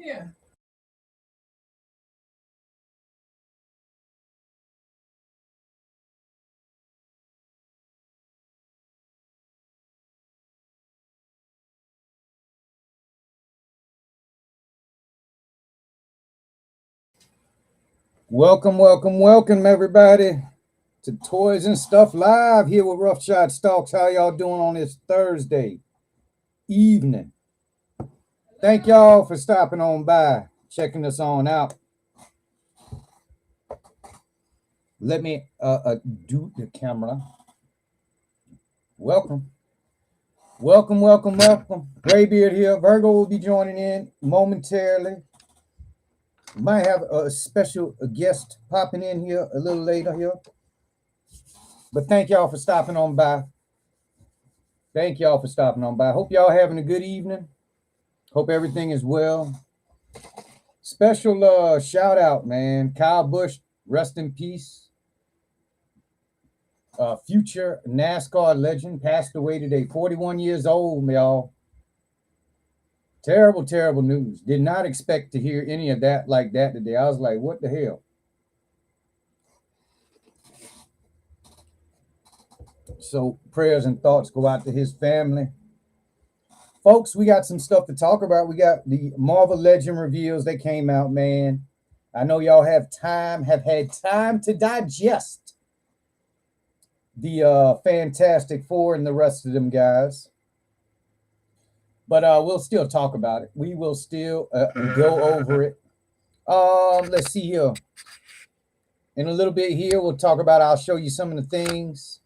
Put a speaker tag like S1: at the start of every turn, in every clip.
S1: Yeah.
S2: Welcome, everybody, to Toys and Stuff Live here with Rough Shot Stalks. How y'all doing on this Thursday evening? Thank y'all for stopping on by, checking us on out. Let me do the camera. Welcome. Graybeard here. Virgo will be joining in momentarily. Might have a special guest popping in here a little later here. But thank y'all for stopping on by. Hope y'all having a good evening. Hope everything is well. Special shout out, man. Kyle Busch, rest in peace. Future NASCAR legend passed away today, 41 years old, y'all. Terrible news. Did not expect to hear any of that like that today. I was like, what the hell? So prayers and thoughts go out to his family. Folks, we got some stuff to talk about. We got the Marvel Legend reveals that came out, man. I know y'all have had time to digest the Fantastic Four and the rest of them guys. But we'll still talk about it. We will still go over it. Let's see here. In a little bit here, we'll talk about, I'll show you some of the things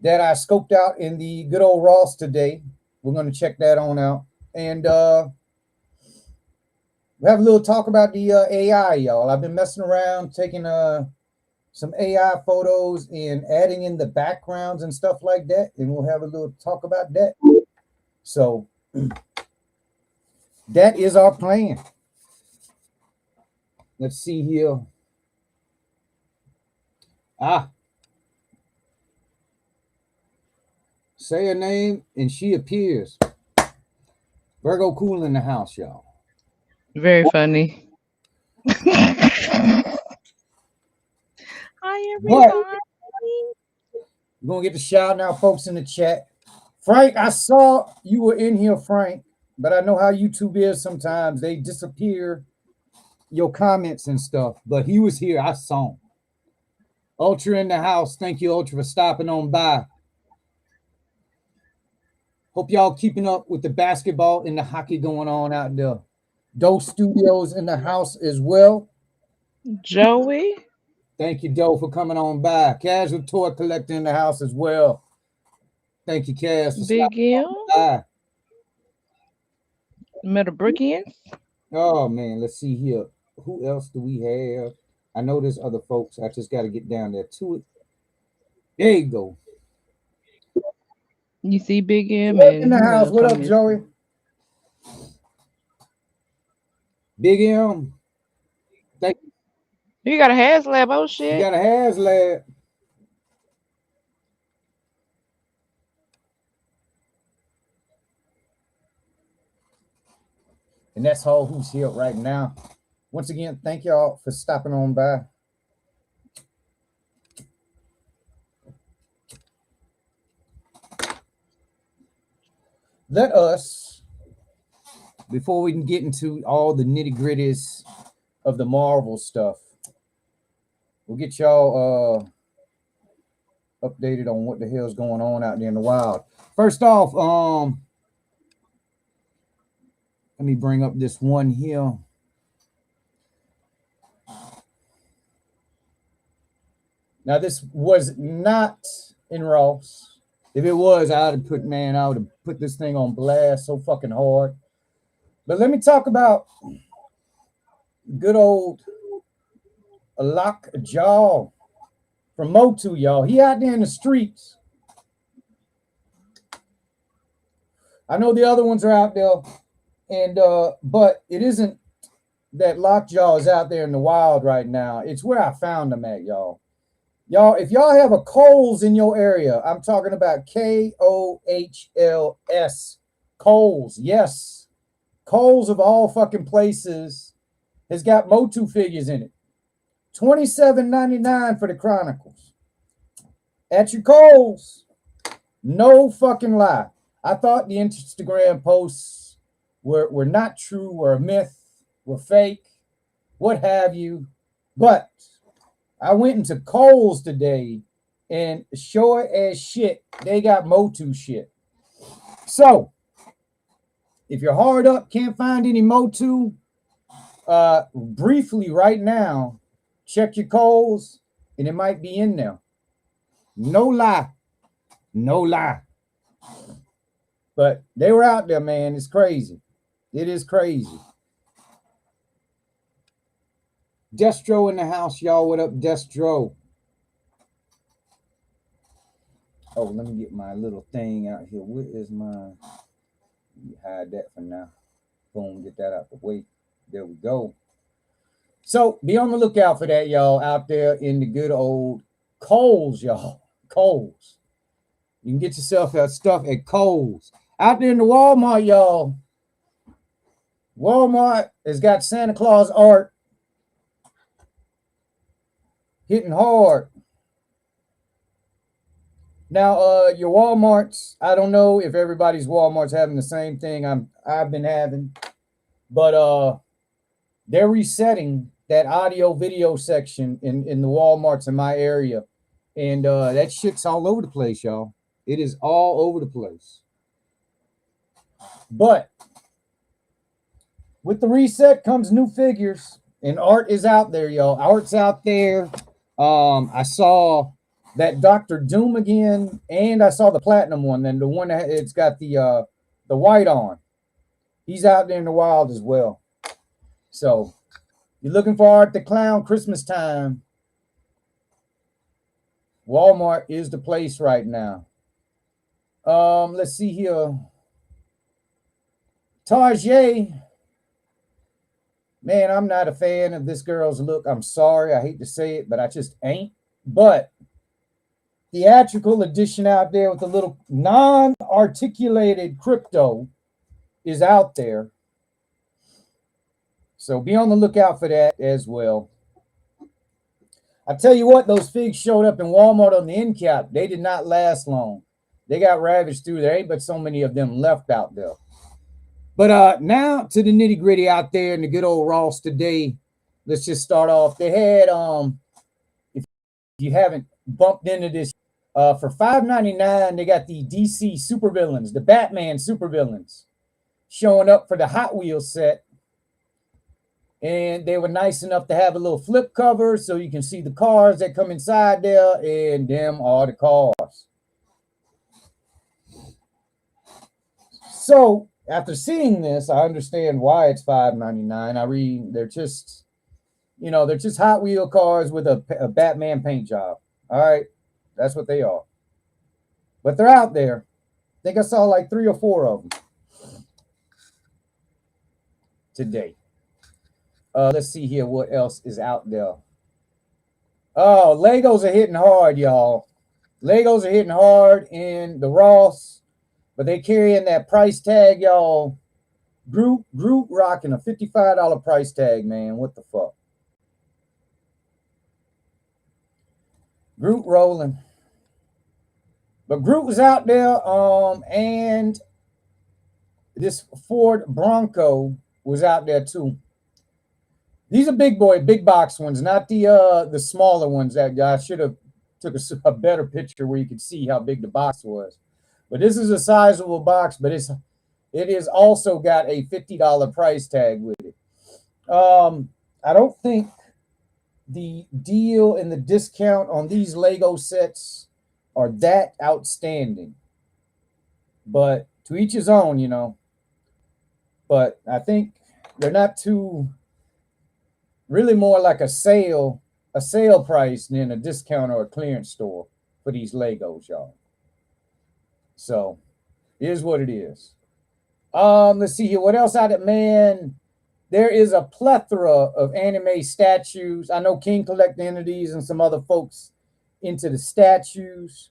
S2: that I scoped out in the good old Ross today. We're going to check that on out. And we'll have a little talk about the AI, y'all. I've been messing around, taking some AI photos and adding in the backgrounds and stuff like that. And we'll have a little talk about that. So that is our plan. Let's see here. Say her name and she appears. Virgo Cool in the house, y'all.
S3: Very funny. Hi,
S2: But
S3: everybody.
S2: we're going to get the shout out, folks, in the chat. Frank, I saw you were in here, Frank, but I know how YouTube is sometimes. They disappear your comments and stuff, but he was here. I saw him. Ultra in the house. Thank you, Ultra, for stopping on by. Hope y'all keeping up with the basketball and the hockey going on out there. Doe Studios in the house as well.
S3: Joey.
S2: Thank you, Doe, for coming on by. Casual Toy Collector in the house as well. Thank you, Cass, for
S3: Big
S2: stopping
S3: M.
S2: on by.
S3: Metabrickians.
S2: Oh, man, let's see here. Who else do we have? I know there's other folks. I just got to get down there to it. There you go.
S3: You see Big M
S2: Joey in
S3: and
S2: the
S3: who
S2: house.
S3: else
S2: What
S3: on
S2: up,
S3: this?
S2: Joey? Big M. Thank you.
S3: You got a HasLab. Oh,
S2: You
S3: shit.
S2: got a HasLab. And that's all who's here right now. Once again, thank y'all for stopping on by. Let us, before we can get into all the nitty gritties of the Marvel stuff, we'll get y'all updated on what the hell's going on out there in the wild. First off, let me bring up this one here. Now, this was not in Ross. If it was, I would have put this thing on blast so fucking hard. But let me talk about good old Lock Jaw from Motu, y'all. He out there in the streets. I know the other ones are out there, and but it isn't that Lockjaw is out there in the wild right now. It's where I found them at, y'all. Y'all, if y'all have a Kohl's in your area, I'm talking about Kohls. Kohl's, yes. Kohl's of all fucking places has got Motu figures in it. $27.99 for the Chronicles. At your Kohl's. No fucking lie. I thought the Instagram posts were not true, were a myth, were fake, what have you. But I went into Kohl's today and sure as shit, they got Motu shit. So, if you're hard up, can't find any Motu, briefly right now, check your Kohl's and it might be in there. No lie. No lie. But they were out there, man. It's crazy. It is crazy. Destro in the house, y'all. What up, Destro? Oh, let me get my little thing out here. Where is my... Hide that for now. Boom, get that out the way. There we go. So be on the lookout for that, y'all, out there in the good old Kohl's, y'all. Kohl's. You can get yourself that stuff at Kohl's. Out there in the Walmart, y'all. Walmart has got Santa Claus art hitting hard. Now, your Walmarts, I don't know if everybody's Walmart's having the same thing I've been having, but they're resetting that audio video section in the Walmarts in my area, and that shit's all over the place, y'all. It is all over the place. But with the reset comes new figures, and art is out there, y'all. Art's out there. I saw that Dr. Doom again, and I saw the platinum one, and the one that it's got the white on. He's out there in the wild as well. So you're looking for Art the Clown Christmas time. Walmart is the place right now. Let's see here. Tarjay. Man, I'm not a fan of this girl's look. I'm sorry. I hate to say it, but I just ain't. But theatrical edition out there with a little non-articulated crypto is out there. So be on the lookout for that as well. I tell you what, those figs showed up in Walmart on the end cap. They did not last long. They got ravaged through. There ain't but so many of them left out there. But now to the nitty gritty out there in the good old Ross today. Let's just start off. They had, if you haven't bumped into this, for $5.99, they got the DC supervillains, the Batman supervillains, showing up for the Hot Wheels set. And they were nice enough to have a little flip cover so you can see the cars that come inside there, and them are the cars. So after seeing this, I understand why it's $5.99. I read they're just Hot Wheel cars with a Batman paint job. All right, that's what they are. But they're out there. I think I saw like 3 or 4 of them today. Let's see here what else is out there. Oh, Legos are hitting hard, y'all. Legos are hitting hard in the Ross, but they carrying that price tag, y'all. Groot rocking a $55 price tag, man. What the fuck? Groot rolling. But Groot was out there, and this Ford Bronco was out there too. These are big box ones, not the smaller ones that I should have took a better picture where you could see how big the box was. But this is a sizable box, but it is also got a $50 price tag with it. I don't think the deal and the discount on these Lego sets are that outstanding. But to each his own, you know. But I think they're not too, really more like a sale price than a discount or a clearance store for these Legos, y'all. So, it is what it is. Let's see here. What else out there, man? There is a plethora of anime statues. I know King Collect Entities and some other folks into the statues.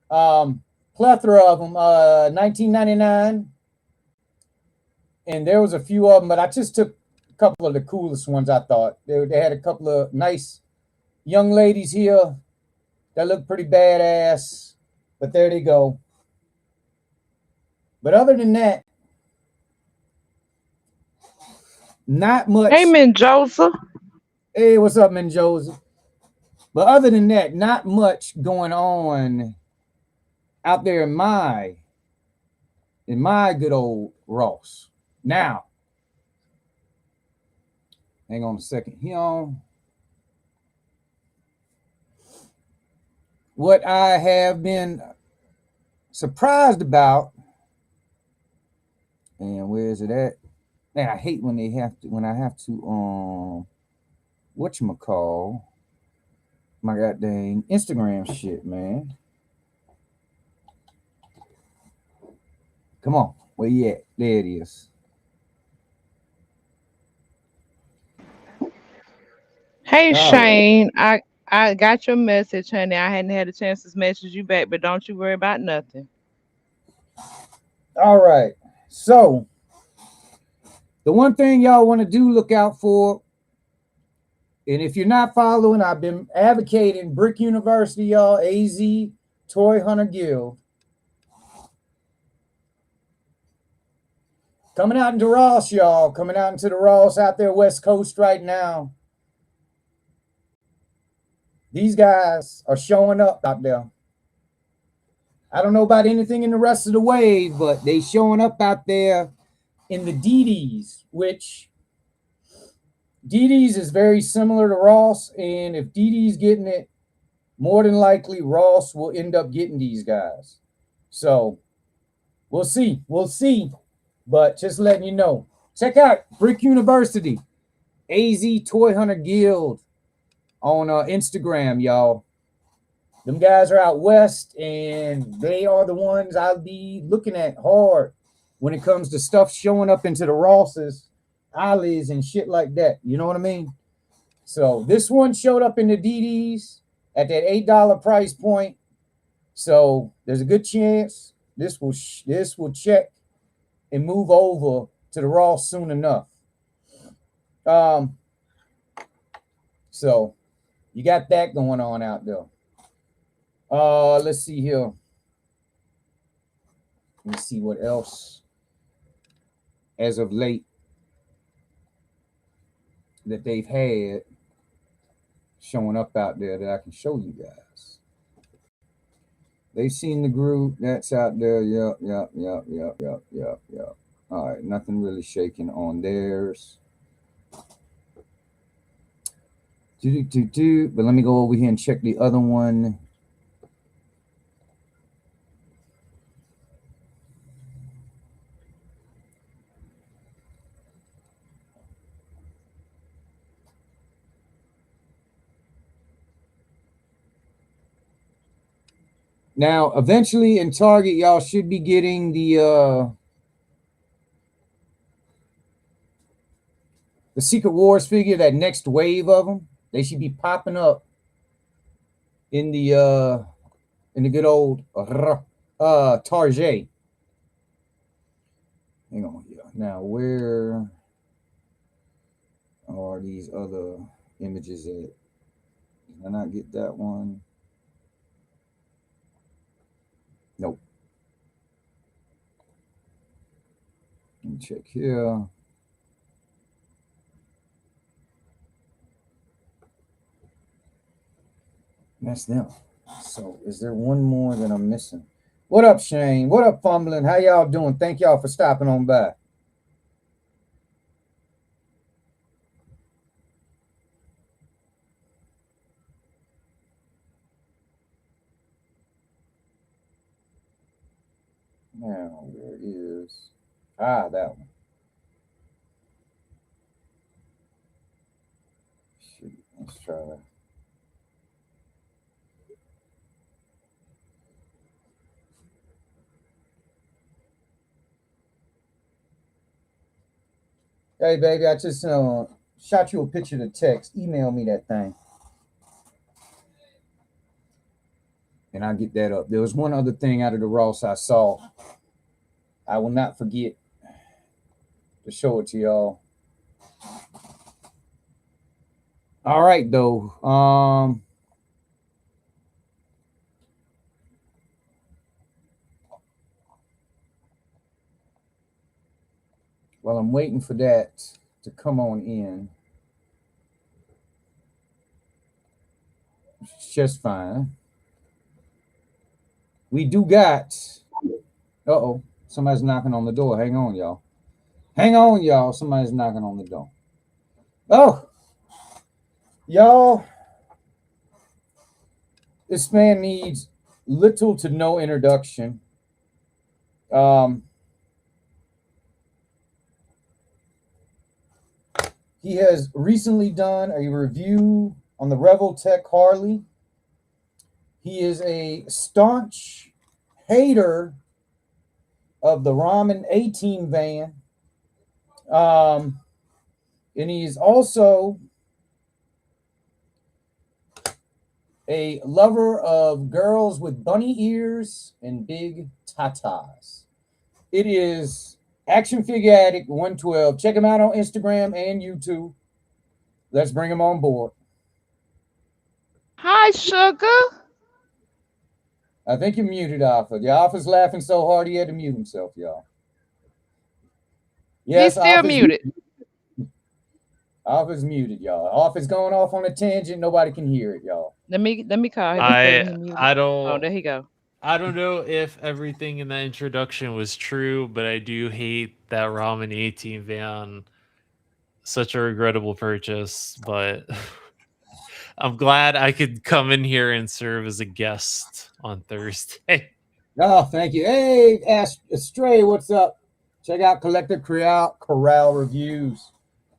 S2: Plethora of them. $19.99. and there was a few of them, but I just took a couple of the coolest ones. I thought they had a couple of nice young ladies here that look pretty badass. But there they go. But other than that, not much.
S3: Amen, Joseph.
S2: Hey, what's up, man, Joseph? But other than that, not much going on out there in my good old Ross. Now, hang on a second here. What I have been surprised about, and where is it at? Man, I hate when I have to whatchamacall my goddamn Instagram shit, man. Come on, where you at? There it is.
S3: Hey
S2: All right.
S3: Shane, I got your message, honey. I hadn't had a chance to message you back, but don't you worry about nothing.
S2: All right. So the one thing y'all want to do, look out for, and if you're not following, I've been advocating Brick University, y'all, AZ Toy Hunter Guild. Coming out into Ross, y'all. Coming out into the Ross out there, West Coast right now. These guys are showing up out there. I don't know about anything in the rest of the wave, but they showing up out there in the DDs, which DDs is very similar to Ross. And if DD's getting it, more than likely Ross will end up getting these guys. So we'll see. We'll see. But just letting you know. Check out Brick University, AZ Toy Hunter Guild on Instagram, y'all. Them guys are out west, and they are the ones I'll be looking at hard when it comes to stuff showing up into the Rosses, alleys, and shit like that. You know what I mean? So this one showed up in the DDs at that $8 price point. So there's a good chance this will check and move over to the Ross soon enough. So you got that going on out there. Let's see here. Let me see what else as of late that they've had showing up out there that I can show you guys. They've seen the group that's out there. Yep. All right, nothing really shaking on theirs. But let me go over here and check the other one. Now, eventually in Target, y'all should be getting the Secret Wars figure, that next wave of them. They should be popping up in the good old Target. Hang on here. Now, where are these other images at? Did I not get that one? Nope. Let me check here. That's them. So is there one more that I'm missing? What up, Shane? What up, Fumbling? How y'all doing? Thank y'all for stopping on by. Now, where is... that one. Shoot, let's try that. Hey, baby, I just shot you a picture to text. Email me that thing. And I'll get that up. There was one other thing out of the Ross I saw. I will not forget. to show it to y'all. All right, though. While I'm waiting for that to come on in, it's just fine. We do got. Uh-oh, somebody's knocking on the door. Hang on, y'all. Hang on, y'all. Somebody's knocking on the door. Oh, y'all, this man needs little to no introduction. Um, he has recently done a review on the Revel Tech Harley. He is a staunch hater of the Ramen 18 van. Um, and he's also a lover of girls with bunny ears and big tatas. It is Action Figure Addict 112. Check him out on Instagram and YouTube. Let's bring him on board.
S3: Hi, sugar.
S2: I think you're muted, Alpha. The Alpha's laughing so hard he had to mute himself, y'all.
S3: He's
S2: Yes,
S3: still muted.
S2: Alpha's muted, y'all. Alpha's going off on a tangent. Nobody can hear it, y'all.
S3: Let me call him and tell him
S1: I
S3: he muted.
S1: I
S3: Oh,
S1: don't
S3: there he go.
S1: I don't know if everything in that introduction was true, but I do hate that Ramen 18 van. Such a regrettable purchase, but I'm glad I could come in here and serve as a guest on Thursday.
S2: Oh, thank you. Hey, Stray, what's up? Check out Corral Reviews.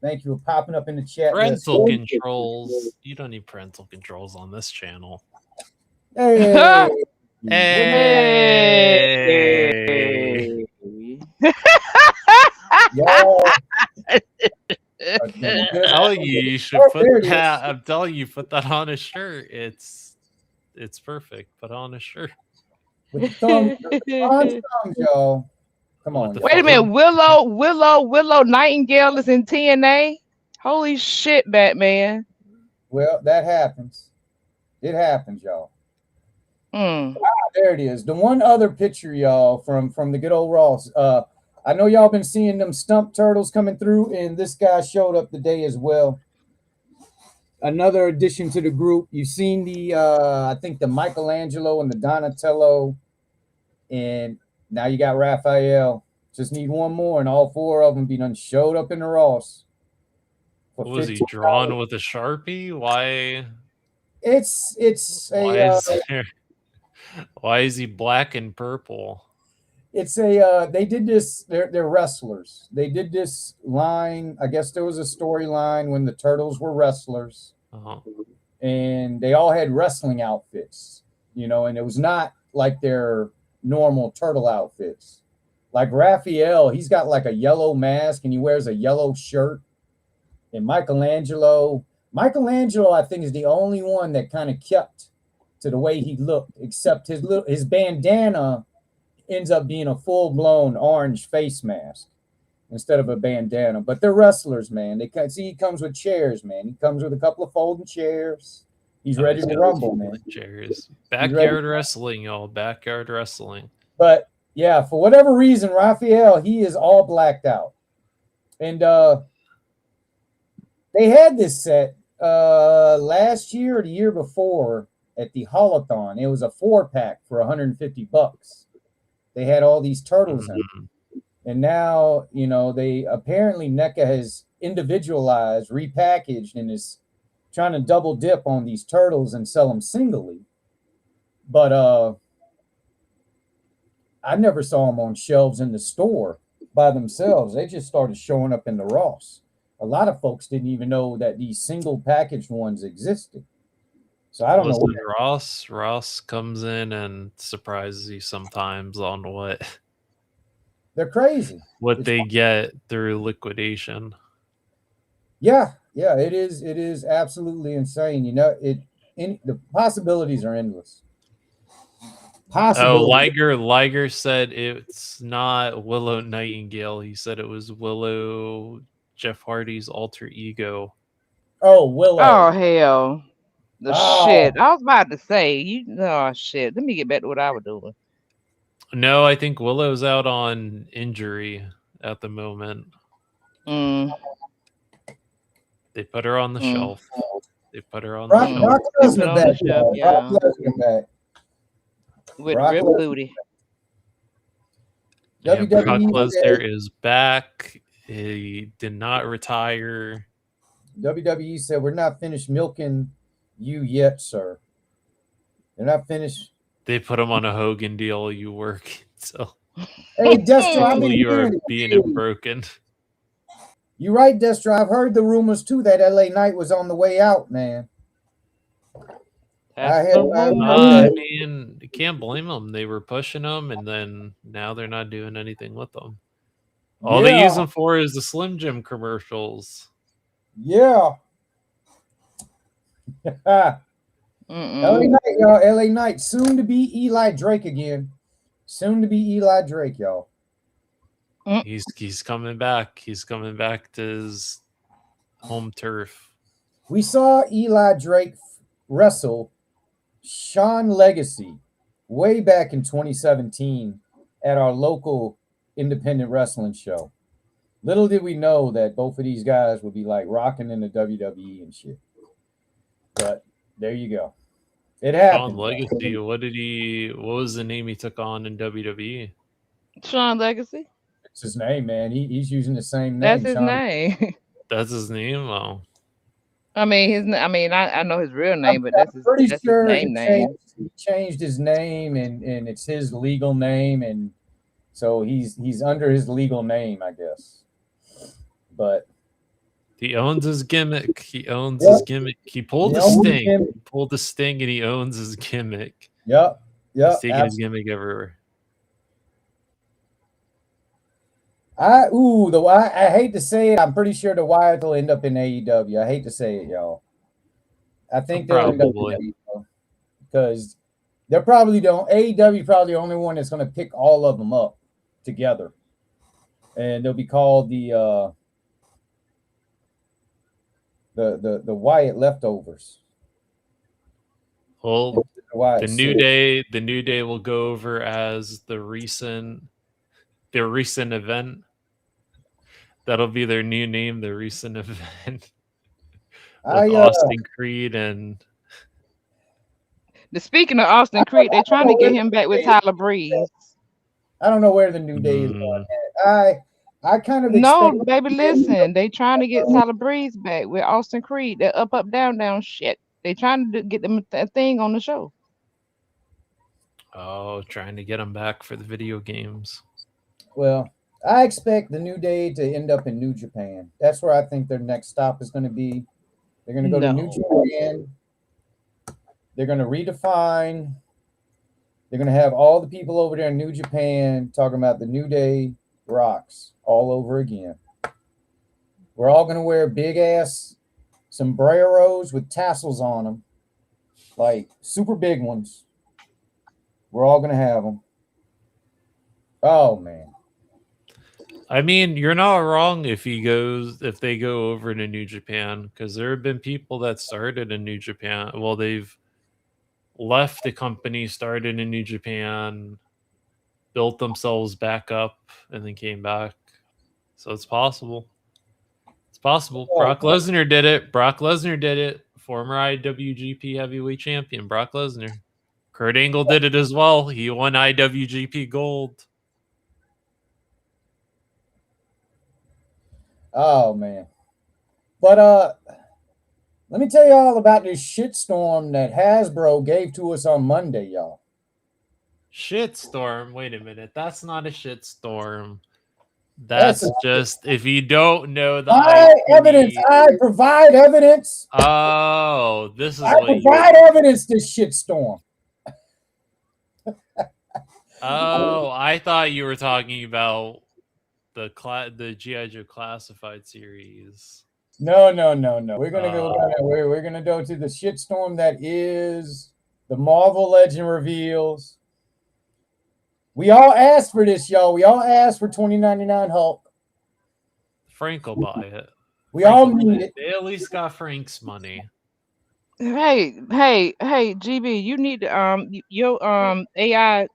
S2: Thank you for popping up in the chat list.
S1: Parental controls. You don't need parental controls on this channel.
S2: Hey, what do
S1: Hey.
S3: Hey.
S2: y'all?
S1: Telling you, you should
S2: Oh,
S1: put
S2: there it is.
S1: that. I'm telling you, put that on a shirt. It's perfect. Put on a shirt.
S2: With the thumbs, y'all. Come
S1: With
S2: on,
S1: the
S3: Wait a
S2: y'all.
S3: minute,
S1: phone.
S3: Willow Nightingale is in TNA. Holy shit, Batman.
S2: Well, that happens. It happens, y'all.
S3: Mm.
S2: There it is. The one other picture, y'all, from the good old Ross. I know y'all been seeing them stump turtles coming through, and this guy showed up today as well. Another addition to the group. You've seen the I think the Michelangelo and the Donatello, and now you got Raphael. Just need one more, and all four of them be done showed up in the Ross for
S1: Was he
S2: $15.
S1: drawn with a Sharpie? Why?
S2: It's a
S1: Why is there? Why is he black and purple?
S2: it's a they did this. They're wrestlers. They did this line. I guess there was a storyline when the turtles were wrestlers,
S1: Oh,
S2: and they all had wrestling outfits, and it was not like their normal turtle outfits. Like Raphael, he's got like a yellow mask and he wears a yellow shirt. And Michelangelo, I think, is the only one that kind of kept to the way he looked, except his bandana ends up being a full blown orange face mask instead of a bandana. But they're wrestlers, man. He comes with chairs, man. He comes with a couple of folding chairs. He's
S1: oh,
S2: ready
S1: he's
S2: to
S1: got
S2: rumble, man.
S1: folding chairs.
S2: He's ready.
S1: Backyard wrestling, y'all. Backyard wrestling.
S2: But yeah, for whatever reason, Raphael, he is all blacked out. And they had this set last year or the year before at the Holothon. It was a 4-pack for $150. They had all these turtles in it. And now, they apparently NECA has individualized, repackaged, and is trying to double dip on these turtles and sell them singly. But I never saw them on shelves in the store by themselves. They just started showing up in the Ross. A lot of folks didn't even know that these single packaged ones existed. So I don't know.
S1: Listen, Ross comes in and surprises you sometimes on
S2: They're crazy.
S1: what
S2: It's
S1: they get through liquidation.
S2: yeah, it is. It is absolutely insane. The possibilities are endless.
S1: Oh,
S2: Possible.
S1: Liger said it's not Willow Nightingale. He said it was Willow, Jeff Hardy's alter ego.
S2: Oh, Willow.
S3: Oh hell. The shit.
S2: Oh,
S3: I was about to say, you oh shit. Let me get back to what I was doing.
S1: No, I think Willow's out on injury at the moment.
S3: Mm,
S1: They put her on the
S3: mm,
S1: shelf. They put her on the
S2: Brock,
S1: shelf.
S2: Brock
S3: They put
S2: Lesnar
S3: on the
S2: back,
S3: shelf,
S2: y'all. Brock
S3: yeah.
S2: Lesnar back.
S3: With
S2: Brock
S3: Rip
S2: Lesnar.
S3: Booty.
S1: And Brock
S2: WWE said,
S1: Lesnar is back. He did not retire.
S2: WWE said, we're not finished milking you yet, sir. They're not finished.
S1: They put him on a Hogan deal. You work until,
S2: Hey, Destro, I've
S1: until
S2: been
S1: you are
S2: hearing
S1: being
S2: it.
S1: broken.
S2: You're right, Destro. I've heard the rumors too that LA Knight was on the way out, man.
S3: That's the
S2: I heard
S1: I
S3: rumor.
S2: that.
S1: mean, you can't blame them. They were pushing them, and then now they're not doing anything with them. All they
S2: Yeah,
S1: use them for is the Slim Jim commercials.
S2: yeah. LA
S3: Mm-mm.
S2: Knight, y'all. LA Knight, soon to be Eli Drake again. Soon to be Eli Drake, y'all.
S1: He's coming back. He's coming back to his home turf.
S2: We saw Eli Drake wrestle Sean Legacy way back in 2017 at our local independent wrestling show. Little did we know that both of these guys would be like rocking in the WWE and shit. But there you go. It
S1: Sean
S2: happened.
S1: Legacy. What was the name he took on in WWE?
S3: Sean Legacy.
S2: It's his name, man. He's using the same
S3: That's
S2: name,
S3: his
S2: Sean.
S3: name.
S1: That's his name? Oh.
S3: I mean I know his real
S2: I'm,
S3: name, but
S2: I'm pretty
S3: that's his
S2: sure
S3: name.
S2: he changed his name and it's his legal name, and so he's under his legal name, I guess. But
S1: He owns his gimmick. He owns his
S2: yep,
S1: gimmick. He pulled
S2: he
S1: the
S2: owns
S1: sting.
S2: him.
S1: He pulled the sting and he owns his gimmick.
S2: Yep,
S1: He's
S2: yep,
S1: taking his
S2: absolutely.
S1: gimmick everywhere.
S2: I hate to say it. I'm pretty sure the Wyatt will end up in AEW. I hate to say it, y'all. I think they'll end up in
S1: Probably.
S2: AEW because they're probably AEW probably the only one that's going to pick all of them up together, and they'll be called the Wyatt leftovers.
S1: Well,
S2: The Wyatt
S1: the new
S2: Six.
S1: day will go over as the recent event. That'll be their new name, the recent event with
S2: I
S1: Austin Creed and
S3: The speaking of Austin Creed, they're
S2: don't
S3: trying
S2: know
S3: to
S2: where
S3: get
S2: the
S3: him back
S2: New
S3: with
S2: Day is.
S3: Tyler Breeze.
S2: I don't know where the New Day is
S1: mm,
S2: going. I kind of
S3: No,
S2: expect
S3: baby, listen. They trying to get Tyler Breeze back with Austin Creed. That up, down, down shit. They trying to get them a thing on the show.
S1: trying to get him back for the video games.
S2: well, I expect the New Day to end up in New Japan. That's where I think their next stop is going to be. They're going to go to New
S3: No.
S2: Japan. They're going to redefine. They're going to have all the people over there in New Japan talking about the New Day rocks all over again. We're all going to wear big ass sombreros with tassels on them, like super big ones. We're all going to have them. Oh, man.
S1: I mean, you're not wrong if they go over to New Japan, because there have been people that started in New Japan. Well, they've left the company, started in New Japan, built themselves back up, and then came back. So it's possible. It's possible. Brock Lesnar did it. Brock Lesnar did it. Former IWGP Heavyweight Champion Brock Lesnar. Kurt Angle did it as well. He won IWGP Gold.
S2: Oh, man. But let me tell you all about this shitstorm that Hasbro gave to us on Monday, y'all.
S1: Shitstorm. Wait a minute. That's not a shitstorm.
S2: That's
S1: That's just if you don't know the
S2: evidence.
S1: IP.
S2: I provide evidence.
S1: Oh, this is
S2: I
S1: what you.
S2: provide evidence. This shitstorm.
S1: Oh, I thought you were talking about the GI Joe Classified series.
S2: No. We're gonna go. We're gonna go to the shitstorm that is the Marvel Legend reveals We all asked for this, y'all. We all asked for 2099 Hulk.
S1: Frank will buy it.
S2: We
S1: Frank
S2: all
S1: will buy
S2: need
S1: it.
S2: it.
S1: They at least got Frank's money.
S3: Hey, GB, you need to your AI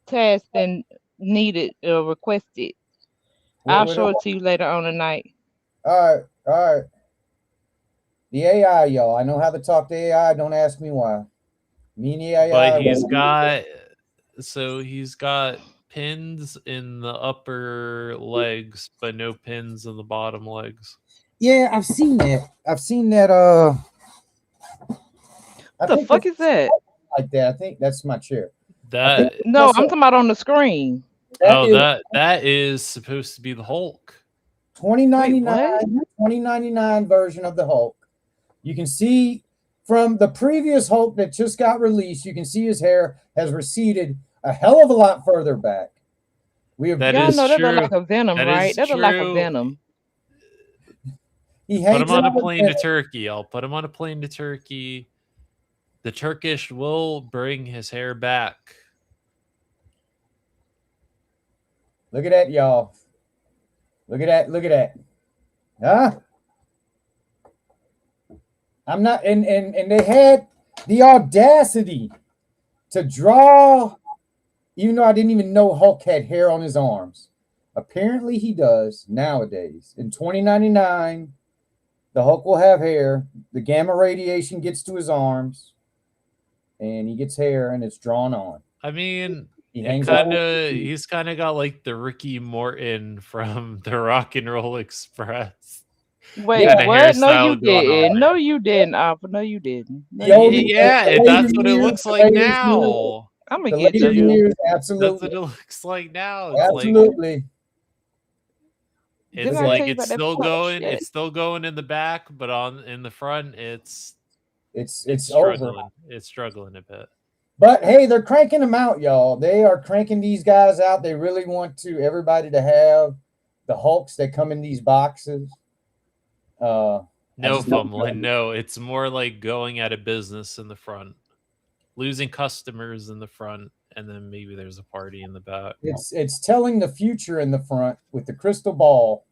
S3: test and needed requested. I'll
S2: What,
S3: show it to you later on tonight.
S2: all right, all right. The AI, y'all. I know how to talk to AI. Don't ask me why. Me and the
S1: But
S2: AI.
S1: he's got pins in the upper legs, but no pins in the bottom legs.
S2: Yeah, I've seen that. I've seen that. I
S3: The
S2: think
S3: fuck
S2: that's
S3: is that?
S2: like that. I think that's my chair. I think
S1: That
S3: No,
S2: that's
S3: I'm talking about on the screen.
S2: that is
S1: that is supposed to be the Hulk.
S2: 2099
S3: Wait, what?
S2: 2099 version of the Hulk. You can see from the previous Hulk that just got released, you can see his hair has receded a hell of a lot further back. We have
S1: That
S3: Y'all
S1: is
S3: know that look
S1: true.
S3: like a Venom,
S1: That
S3: right?
S1: is
S3: That look like a
S1: true.
S3: Venom.
S2: he
S1: Put him
S2: hangs
S1: on a
S2: out with
S1: plane to
S2: Venom.
S1: Turkey. I'll put him on a plane to Turkey. The Turkish will bring his hair back.
S2: Look at that, y'all. Look at that. Look at that. Huh? I'm not and they had the audacity to draw, even though I didn't even know Hulk had hair on his arms. Apparently he does nowadays. In 2099, the Hulk will have hair. The gamma radiation gets to his arms, and he gets hair, and it's drawn on.
S1: I mean,
S2: He
S1: it
S2: hangs out
S1: kind
S2: with
S1: of he's kind of got like the Ricky Morton from the Rock and Roll Express
S3: Wait,
S1: kind of
S2: yeah,
S3: what? No, you
S1: hairstyle going
S3: didn't.
S1: on.
S3: No, you didn't, Alpha. No, you didn't. No,
S2: the
S3: you
S2: old
S3: didn't.
S1: Yeah,
S2: later
S1: that's what it
S2: years,
S1: looks
S2: the
S1: like
S2: later years,
S1: now.
S3: I'm gonna
S2: the
S3: get
S2: later
S1: That,
S3: you.
S2: years,
S1: that's what
S2: absolutely,
S1: it looks like now. It's like
S2: absolutely.
S3: Didn't
S2: Look
S1: it's
S3: I
S2: at
S3: tell
S2: it.
S3: you
S1: it's
S3: about that
S1: still
S3: punk
S1: going.
S3: shit?
S1: It's still going in the back, but on in the front, it's
S2: It's over.
S1: struggling. It's struggling a bit.
S2: But hey, they're cranking them out, y'all. They are cranking these guys out. They really want to everybody to have the Hulks that come in these boxes. I
S1: No,
S2: just don't
S1: Fumlin,
S2: know.
S1: no. It's more like going out of business in the front, losing customers in the front, and then maybe there's a party in the back.
S2: It's telling the future in the front with the crystal ball.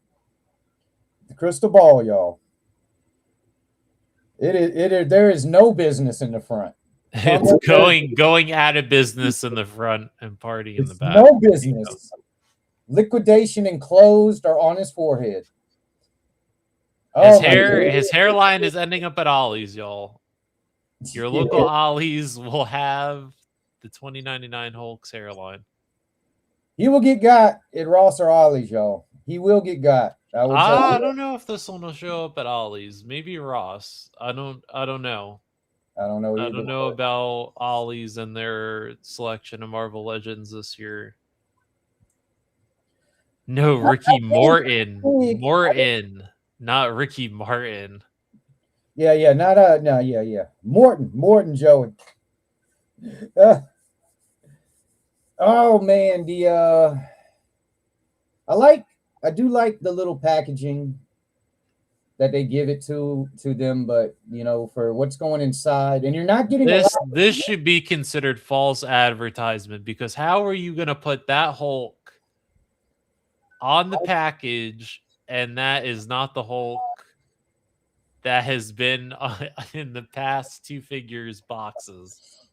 S2: The crystal ball, y'all. It is there is no business in the front.
S1: It's going out of business in the front and party in the
S2: It's
S1: back.
S2: no business. Liquidation enclosed or on his forehead. Oh my God.
S1: His hairline is ending up at Ollie's, y'all. Your local
S2: Yeah.
S1: Ollie's will have the 2099 Hulk's hairline.
S2: He will get got at Ross or Ollie's, y'all. He will get got. I will tell
S1: I
S2: you.
S1: don't know if this one will show up at Ollie's. Maybe Ross. I don't know.
S2: I don't know
S1: I
S2: either.
S1: don't know about Ollie's and their selection of Marvel Legends this year. No, Ricky Morton. Morton, not Ricky Martin.
S2: Yeah, not no, yeah. Morton, Joey. Oh man, I do like the little packaging that they give it to them, but for what's going inside, and you're not getting a lot.
S1: This should be considered false advertisement because how are you going to put that Hulk on the package and that is not the Hulk that has been in the past two figures boxes?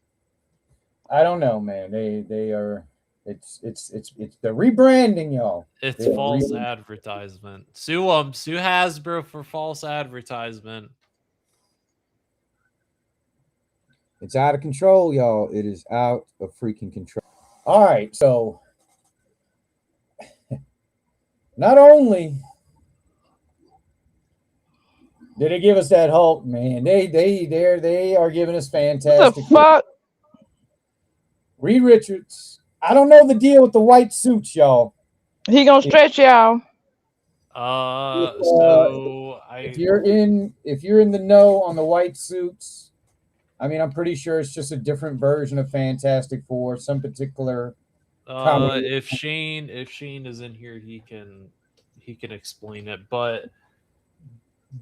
S2: I don't know, man. They are. It's the rebranding, y'all.
S1: It's
S2: They're
S1: false
S2: re-
S1: advertisement. Sue Hasbro for false advertisement.
S2: It's out of control, y'all. It is out of freaking control. All right, so not only did they give us that Hulk, man, they are giving us
S3: What the
S2: fantastic.
S3: fuck?
S2: Reed Richards. I don't know the deal with the white suits, y'all.
S3: He gonna stretch y'all.
S1: So
S2: If you're in the know on the white suits, I mean, I'm pretty sure it's just a different version of Fantastic Four, some particular comic.
S1: if Shane is in here, he can explain it. But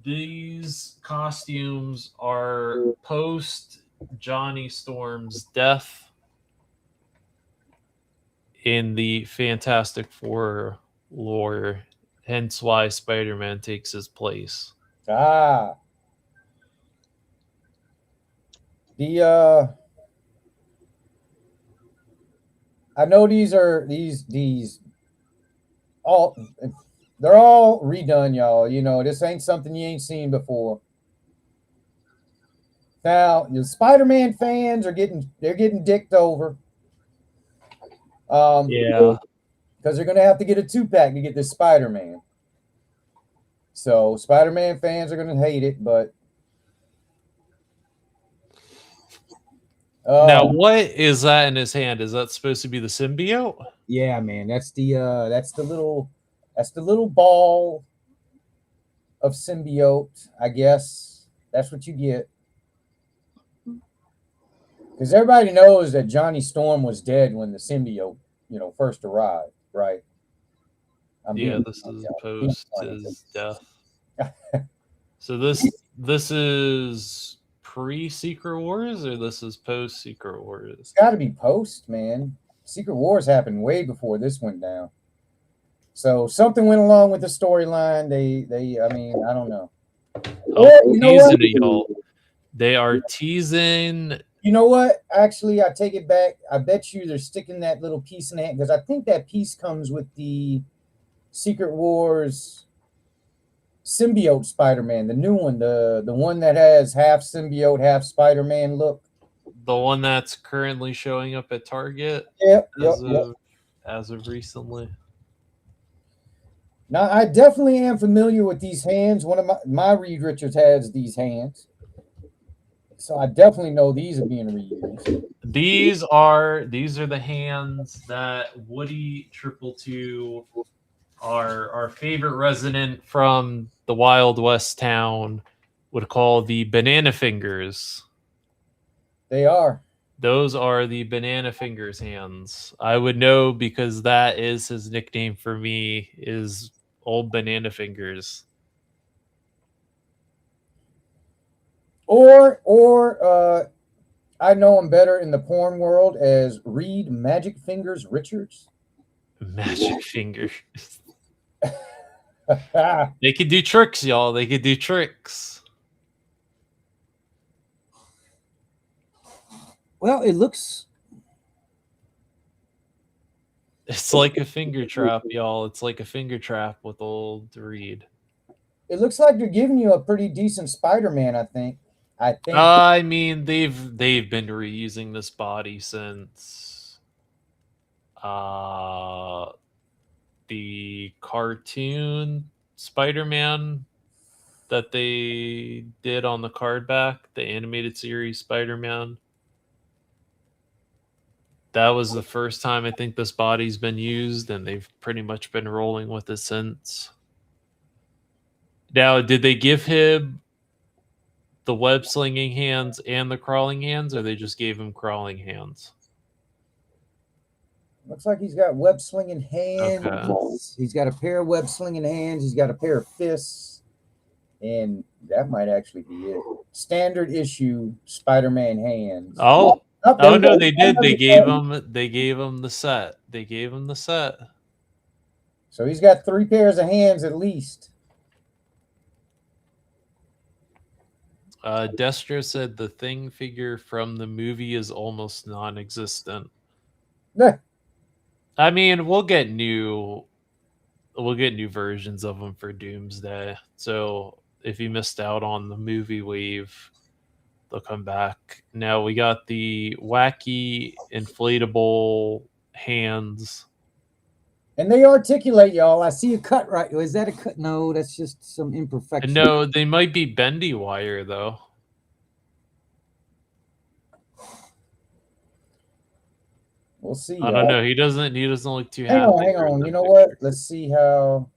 S1: these costumes are post Johnny Storm's death. in the Fantastic Four lore, hence why Spider-Man takes his place.
S2: Ah, the I know these all they're all redone, y'all. You know, this ain't something you ain't seen before. Now, the Spider-Man fans are getting dicked over.
S1: Yeah.
S2: Because they're gonna have to get a 2-pack to get this Spider-Man. So Spider-Man fans are gonna hate it, but
S1: Now, what is that in his hand? Is that supposed to be the symbiote?
S2: yeah, man, that's the little ball of symbiote, I guess. That's what you get. Because everybody knows that Johnny Storm was dead when the symbiote, first arrived, right?
S1: Yeah, this is post his death. So this is pre-Secret Wars, or this is post-Secret Wars?
S2: It's got to be post, man. Secret Wars happened way before this went down. So something went along with the storyline. I mean, I don't know.
S1: Teasing it, y'all. They are teasing.
S2: You know what? Actually, I take it back. I bet you they're sticking that little piece in that because I think that piece comes with the Secret Wars symbiote Spider-Man, the new one, the one that has half symbiote, half Spider-Man look.
S1: The one that's currently showing up at Target.
S2: Yep.
S1: As of recently.
S2: Now, I definitely am familiar with these hands. One of my Reed Richards has these hands. So I definitely know these are being reused.
S1: These are the hands that Woody 222, our favorite resident from the Wild West town, would call the banana fingers.
S2: They are.
S1: Those are the banana fingers hands. I would know because that is his nickname for me, is old banana fingers.
S2: Or I know him better in the porn world as Reed Magic Fingers Richards.
S1: Magic fingers. They could do tricks, y'all. They could do tricks.
S2: Well, it looks.
S1: It's like a finger trap, y'all. It's like a finger trap with old Reed.
S2: It looks like they're giving you a pretty decent Spider-Man, I think.
S1: I mean, they've been reusing this body since the cartoon Spider-Man that they did on the card back, the animated series Spider-Man. That was the first time I think this body's been used, and they've pretty much been rolling with it since. Now, did they give him the web slinging hands and the crawling hands, or they just gave him crawling hands?
S2: Looks like he's got web slinging hands. Okay. He's got a pair of web slinging hands. He's got a pair of fists. And that might actually be it. Standard issue Spider-Man hands.
S1: Oh no, they did. They gave him the set. They gave him the set.
S2: So he's got 3 pairs of hands at least.
S1: Destro said the Thing figure from the movie is almost non-existent. I mean, we'll get new versions of them for Doomsday. So if you missed out on the movie wave, they'll come back. Now we got the wacky inflatable hands.
S2: And they articulate, y'all. I see a cut right. Is that a cut? No, that's just some imperfection.
S1: No, they might be bendy wire, though.
S2: We'll see.
S1: I don't know. He doesn't look too happy.
S2: Hang on. You know what? Let's see how.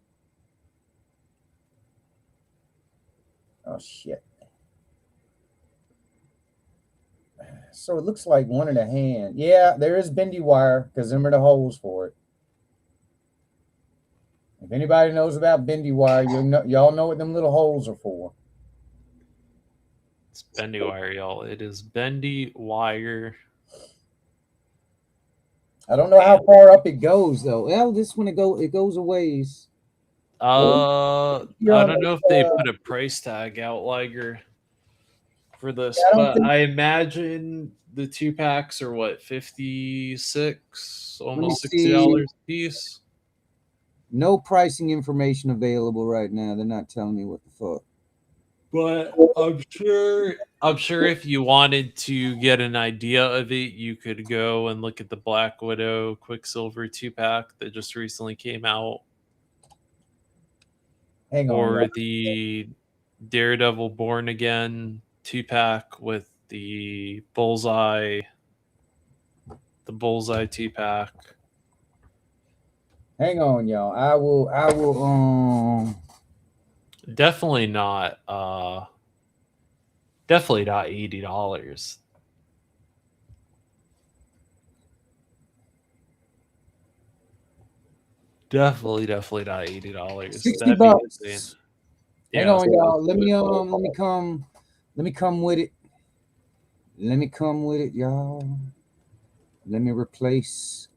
S2: Oh shit. So it looks like one in the hand. Yeah, there is bendy wire because them are the holes for it. If anybody knows about bendy wire, y'all know what them little holes are for.
S1: It's bendy wire, y'all. It is bendy wire.
S2: I don't know how far up it goes though. Well, this one it goes a ways. You're
S1: I
S2: on
S1: don't
S2: the,
S1: know if they put a price tag out, Liger, for this,
S2: I don't
S1: but
S2: think.
S1: I imagine the 2 packs are what, 56,
S2: Let me
S1: almost
S2: see.
S1: $60 a piece.
S2: No pricing information available right now. They're not telling me what the fuck.
S1: But I'm sure if you wanted to get an idea of it, you could go and look at the Black Widow Quicksilver 2 pack that just recently came out,
S2: Hang on,
S1: or
S2: y'all.
S1: the Daredevil Born Again 2 pack with the Bullseye 2 pack.
S2: Hang on, y'all. I will.
S1: Definitely not. Definitely not $80. Definitely not $80.
S2: 60
S1: That'd be insane.
S2: bucks. Hang
S1: Yeah,
S2: on, y'all.
S1: let's do it.
S2: Let me come with it. Let me come with it, y'all. Let me replace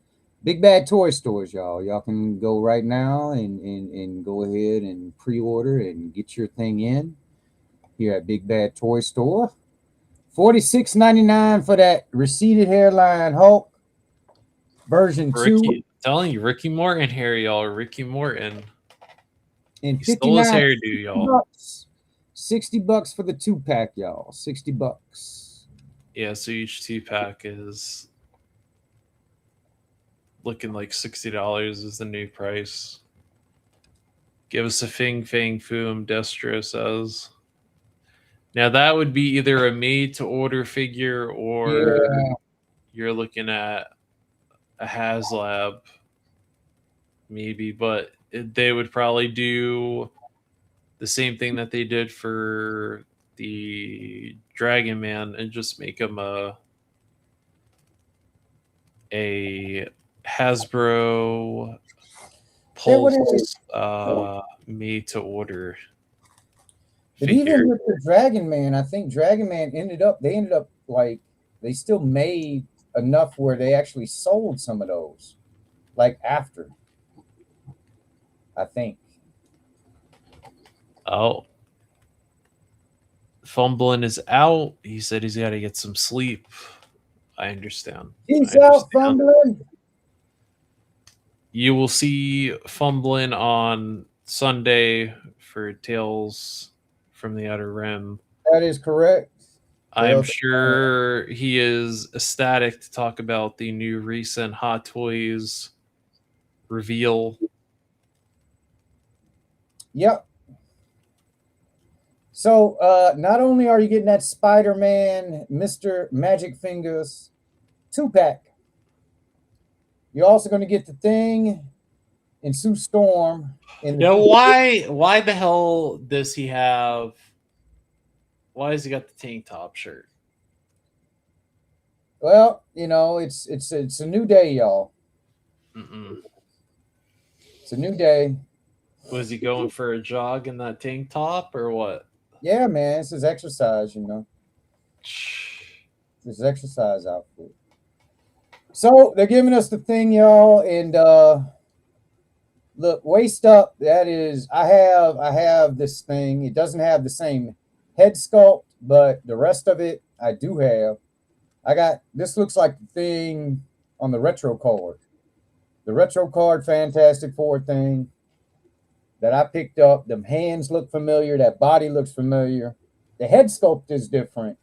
S2: Big Bad Toy Stores, y'all. Y'all can go right now and go ahead and pre-order and get your thing in here at Big Bad Toy Store. $46.99 for that receded hairline Hulk version 2,
S1: Ricky, telling you, Ricky Morton here, y'all. Ricky Morton.
S2: and
S1: He stole his
S2: 59
S1: hairdo, y'all.
S2: bucks. 60 bucks for the 2-pack, y'all. 60 bucks.
S1: Yeah, so each 2 pack is looking like $60 is the new price. Give us a Fing Fang Foom, Destro says. Now that would be either a made to order figure or
S2: Yeah.
S1: you're looking at a HasLab, maybe, but they would probably do the same thing that they did for the Dragon Man and just make him a Hasbro
S2: Yeah, what is it?
S1: Pulse made to order
S2: But even
S1: figure.
S2: with the Dragon Man, I think Dragon Man they ended up like they still made enough where they actually sold some of those. Like after, I think.
S1: Oh, fumbling is out. He said he's got to get some sleep. I understand. I
S2: Peace out,
S1: understand.
S2: fumbling.
S1: You will see fumbling on Sunday for Tales from the Outer Rim.
S2: That is correct.
S1: I'm sure he is ecstatic to talk about the new recent Hot Toys reveal.
S2: Yep. So not only are you getting that Spider-Man Mr. Magic Fingers 2-pack, you're also going to get the Thing and Sue Storm in the
S1: Now, why the hell does he have? Why has he got the tank top shirt?
S2: well, you know, it's a new day, y'all.
S1: Mm-mm.
S2: It's a new day.
S1: Was he going for a jog in that tank top or what?
S2: Yeah, man, this is exercise, you know. This is exercise outfit. So they're giving us the Thing, y'all, and look, waist up. That is, I have this thing. It doesn't have the same head sculpt, but the rest of it I do have. I got this. Looks like the Thing on the retro card. The retro card Fantastic Four thing that I picked up. The hands look familiar. That body looks familiar. The head sculpt is different.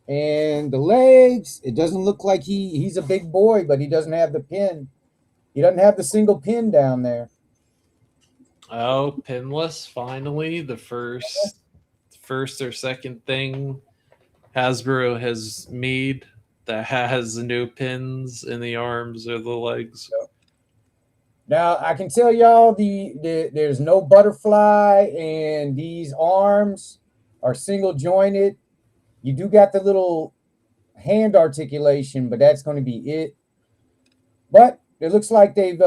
S2: And the legs, it doesn't look like he's a big boy, but he doesn't have the pin. He doesn't have the single pin down there.
S1: Oh, pinless! Finally, the first or second thing Hasbro has made that has no pins in the arms or the legs.
S2: Now I can tell y'all there's no butterfly, and these arms are single jointed. You do got the little hand articulation, but that's going to be it. But it looks like they've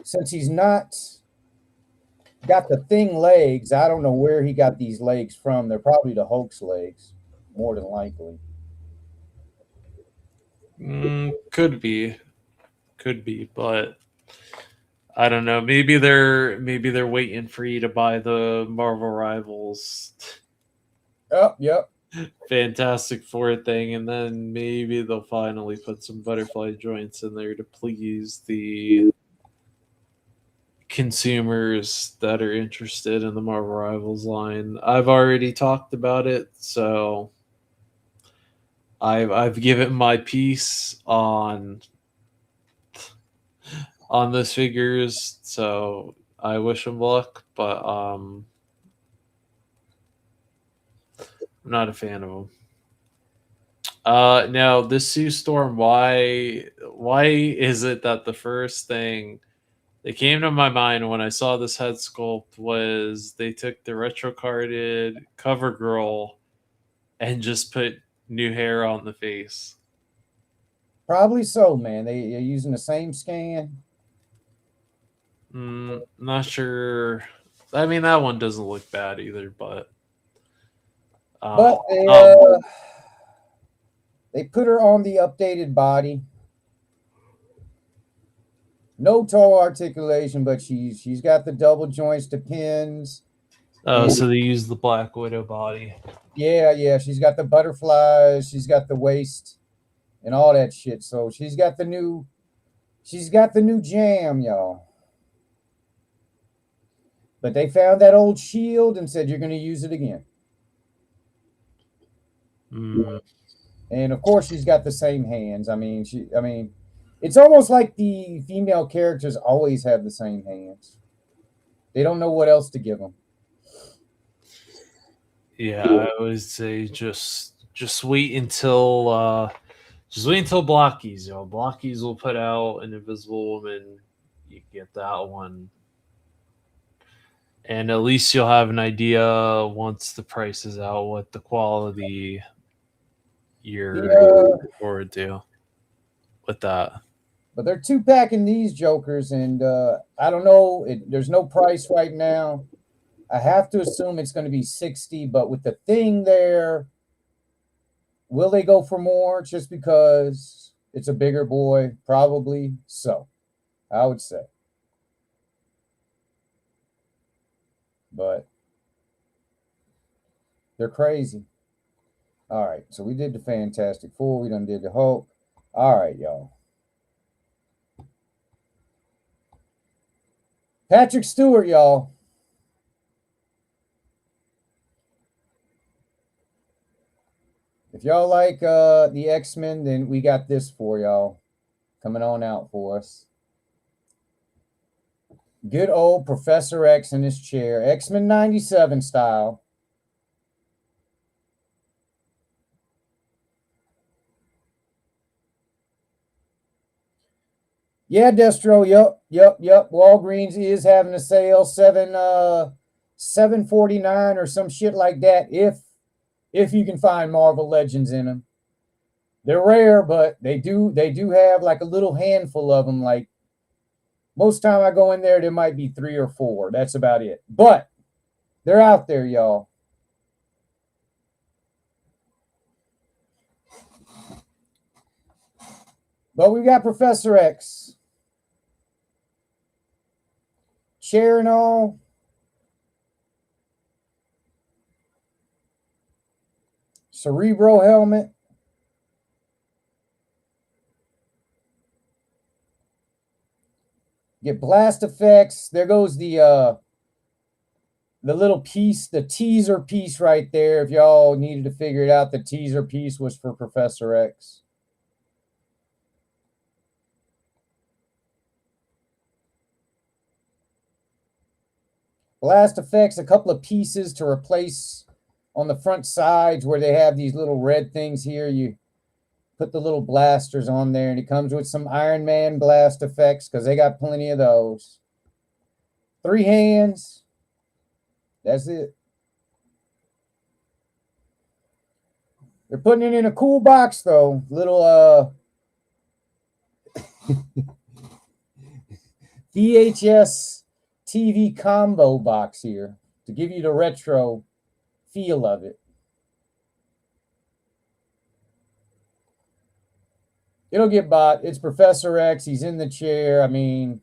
S2: since he's not got the Thing legs, I don't know where he got these legs from. They're probably the Hulk's legs, more than likely.
S1: Could be, but I don't know. Maybe they're waiting for you to buy the Marvel Rivals
S2: Oh, yep.
S1: Fantastic Four thing, and then maybe they'll finally put some butterfly joints in there to please the consumers that are interested in the Marvel Rivals line. I've already talked about it, so I've given my piece on those figures. So I wish them luck, but I'm not a fan of them. Now this Sue Storm, why is it that the first thing that came to my mind when I saw this head sculpt was they took the retro carded cover girl and just put new hair on the face?
S2: Probably so, man. They're using the same scan.
S1: Not sure. I mean, that one doesn't look bad either, but
S2: But
S1: um,
S2: they put her on the updated body. No toe articulation, but she's got the double joints, the pins.
S1: oh,
S2: And
S1: so they used the Black Widow body.
S2: yeah, she's got the butterflies, she's got the waist and all that shit. So she's got the new jam, y'all. But they found that old shield and said you're going to use it again. And of course she's got the same hands. I mean, it's almost like the female characters always have the same hands. They don't know what else to give them.
S1: Yeah, I would say just wait until Blockies, Blockies will put out an Invisible Woman. You get that one. And at least you'll have an idea once the price is out what the quality you're looking forward to with that.
S2: But they're two packing these jokers, and I don't know. There's no price right now. I have to assume it's going to be 60, but with the thing there, will they go for more just because it's a bigger boy? Probably so, I would say. But they're crazy. All right, so we did the Fantastic Four. We done did the Hulk. All right, y'all. Patrick Stewart, y'all. If y'all like the X-Men, then we got this for y'all. Coming on out for us. Good old Professor X in his chair. X-Men 97 style. Yeah, Destro. Yep. Walgreens is having a sale, $7.49 or some shit like that. If you can find Marvel Legends in them, they're rare, but they do have like a little handful of them. Like most time I go in there might be 3 or 4. That's about it. But they're out there, y'all. But we got Professor X. Chair and all. Cerebro helmet. Get blast effects. There goes the little piece, the teaser piece right there. If y'all needed to figure it out, the teaser piece was for Professor X. Blast effects, a couple of pieces to replace on the front sides where they have these little red things here. You put the little blasters on there, and it comes with some Iron Man blast effects because they got plenty of those. 3 hands. That's it. They're putting it in a cool box, though. Little VHS TV combo box here to give you the retro feel of it. It'll get bought. It's Professor X. He's in the chair. I mean,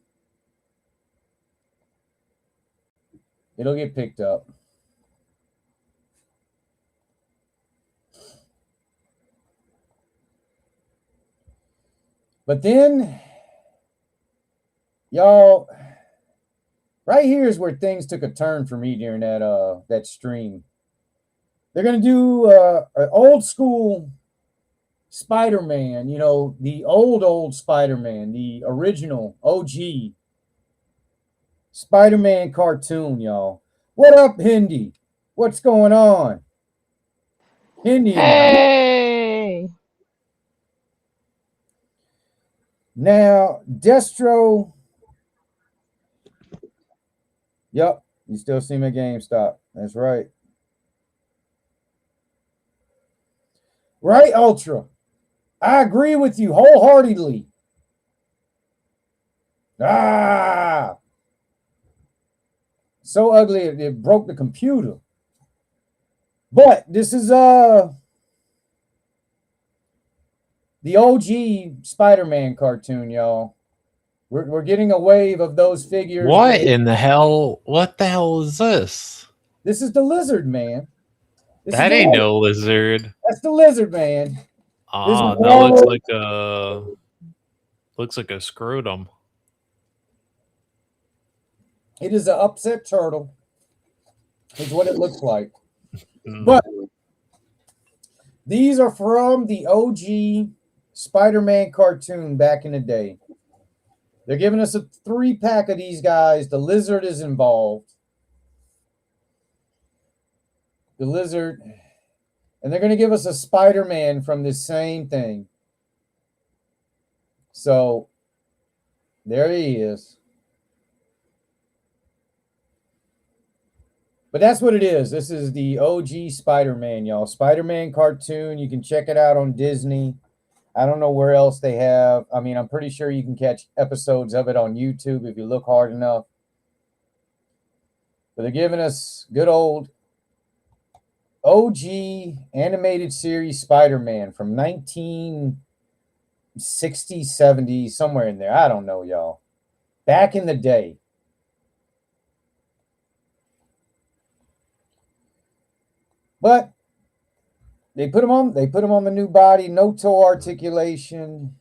S2: it'll get picked up. But then, y'all, right here is where things took a turn for me during that stream. They're gonna do an old school Spider-Man, you know, the old Spider-Man, the original OG Spider-Man cartoon, y'all. What up, Hindi? What's going on? Hindi in the house.
S3: Hey,
S2: Now, Destro. Yep, you still see me at GameStop. That's right. Right, Ultra. I agree with you wholeheartedly. Ah, so ugly it broke the computer. But this is the OG Spider-Man cartoon, y'all. We're getting a wave of those figures.
S1: What in the hell? What the hell is this?
S2: This is the Lizard Man.
S1: That ain't no lizard.
S2: That's the Lizard Man.
S1: Ah, that looks like a scrotum.
S2: It is an upset turtle. Is what it looks like.
S1: Mm.
S2: But these are from the OG Spider-Man cartoon back in the day. They're giving us a 3-pack of these guys. The Lizard is involved. The Lizard. And they're going to give us a Spider-Man from this same thing. So, there he is. But that's what it is. This is the OG Spider-Man, y'all. Spider-Man cartoon. You can check it out on Disney. I don't know where else they have. I mean, I'm pretty sure you can catch episodes of it on YouTube if you look hard enough. But they're giving us good old OG animated series Spider-Man from 1960, 70, somewhere in there. I don't know, y'all. Back in the day. But they put him on the new body, no toe articulation.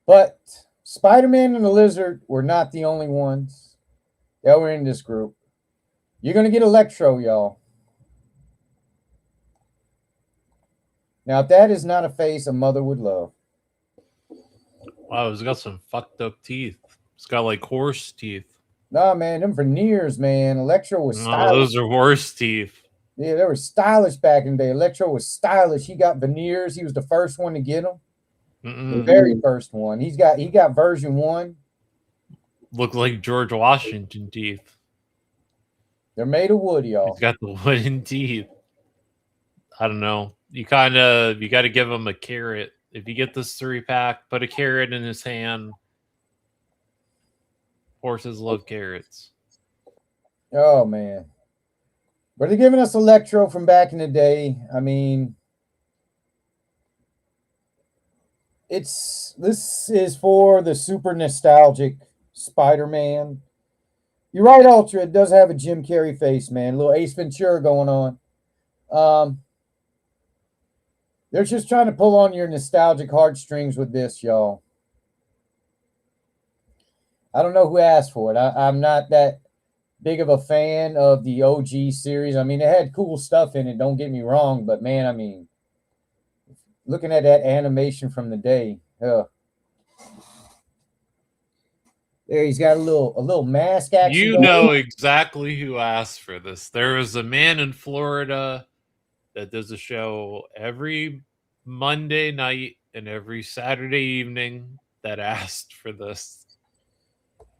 S2: But Spider-Man and the Lizard were not the only ones that were in this group. You're going to get Electro, y'all. Now, if that is not a face a mother would love.
S1: Wow, he's got some fucked up teeth. It's got like horse teeth.
S2: Nah, man, them veneers, man. Electro was stylish.
S1: No, those are horse teeth.
S2: Yeah, they were stylish back in the day. Electro was stylish. He got veneers. He was the first one to get them. The very first one. He got version 1.
S1: Look like George Washington teeth.
S2: They're made of wood, y'all.
S1: He's got the wooden teeth. I don't know. You got to give him a carrot. If you get this 3-pack, put a carrot in his hand. Horses love carrots.
S2: Oh, man. But they're giving us Electro from back in the day. I mean, this is for the super nostalgic Spider-Man. You're right, Ultra. It does have a Jim Carrey face, man. A little Ace Ventura going on. They're just trying to pull on your nostalgic heartstrings with this, y'all. I don't know who asked for it. I'm not that big of a fan of the OG series. I mean, it had cool stuff in it, don't get me wrong, but man, I mean, looking at that animation from the day, there he's got a little mask action.
S1: You know exactly who asked for this. There was a man in Florida that does a show every Monday night and every Saturday evening that asked for this.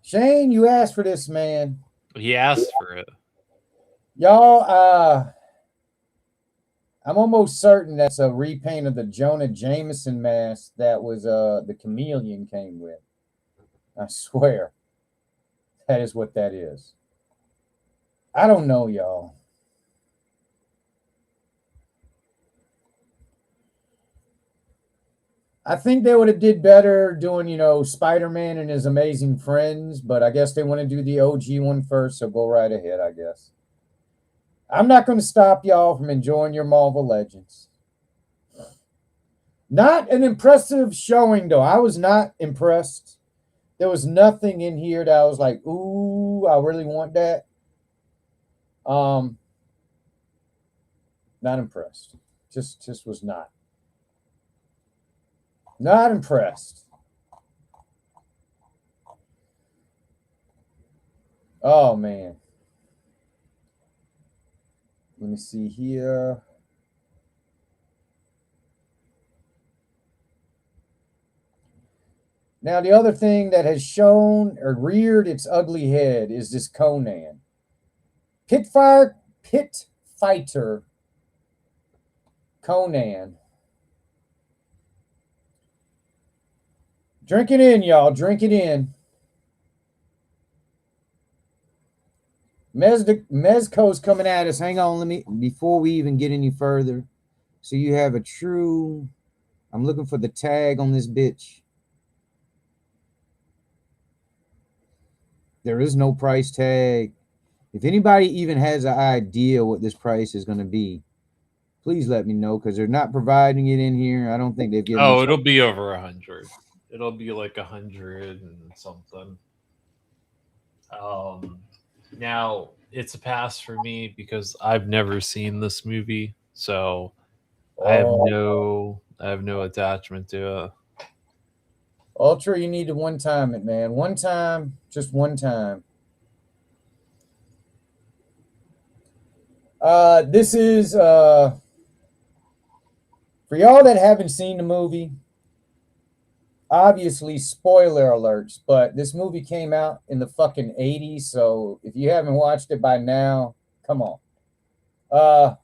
S2: Shane, you asked for this, man.
S1: He asked for it.
S2: Y'all, I'm almost certain that's a repaint of the Jonah Jameson mask that was the Chameleon came with. I swear. That is what that is. I don't know, y'all. I think they would have did better doing, Spider-Man and his Amazing Friends, but I guess they want to do the OG one first, so go right ahead, I guess. I'm not going to stop y'all from enjoying your Marvel Legends. Not an impressive showing, though. I was not impressed. There was nothing in here that I was like, ooh, I really want that. Um, not impressed. Just was not. Not impressed. Oh man. Let me see here. Now, the other thing that has shown or reared its ugly head is this Conan. Pit Fighter Conan. Drink it in, y'all. Drink it in. Mezco's coming at us. Hang on, before we even get any further. So you have a true. I'm looking for the tag on this bitch. There is no price tag. If anybody even has an idea what this price is going to be, please let me know, because they're not providing it in here. I don't think they've given
S1: Oh,
S2: us.
S1: it'll be over 100. It'll be like 100 and something. Um, Now it's a pass for me because I've never seen this movie, so
S2: Oh,
S1: I have no attachment to it.
S2: Ultra, you need to one time it, man. One time, just one time. This is for y'all that haven't seen the movie. Obviously, spoiler alerts, but this movie came out in the fucking 80s, so if you haven't watched it by now, come on. Uh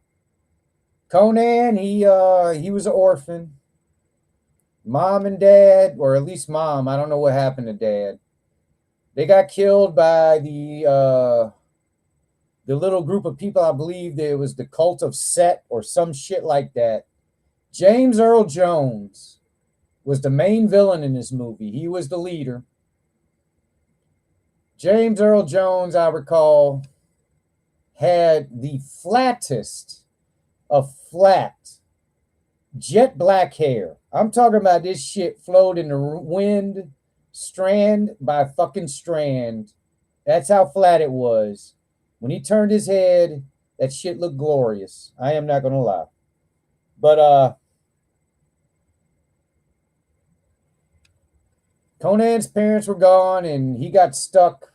S2: Conan, he was an orphan. Mom and dad, or at least mom, I don't know what happened to dad. They got killed by the little group of people. I believe there was the cult of Set or some shit like that. James Earl Jones was the main villain in this movie. He was the leader. James Earl Jones, I recall, had the flattest of flat jet black hair. I'm talking about this shit flowed in the wind, strand by fucking strand. That's how flat it was. When he turned his head, that shit looked glorious. I am not gonna lie. But Conan's parents were gone and he got stuck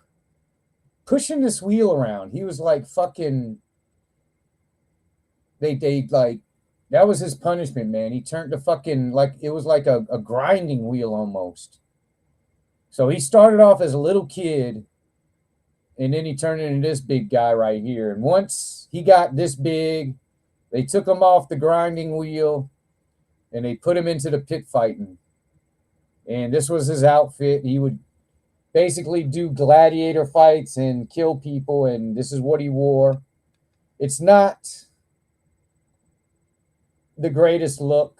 S2: pushing this wheel around. He was like fucking they like that was his punishment, man. He turned to fucking like it was like a grinding wheel almost. So he started off as a little kid and then he turned into this big guy right here. And once he got this big, they took him off the grinding wheel and they put him into the pit fighting. And this was his outfit. He would basically do gladiator fights and kill people, and this is what he wore. It's not the greatest look.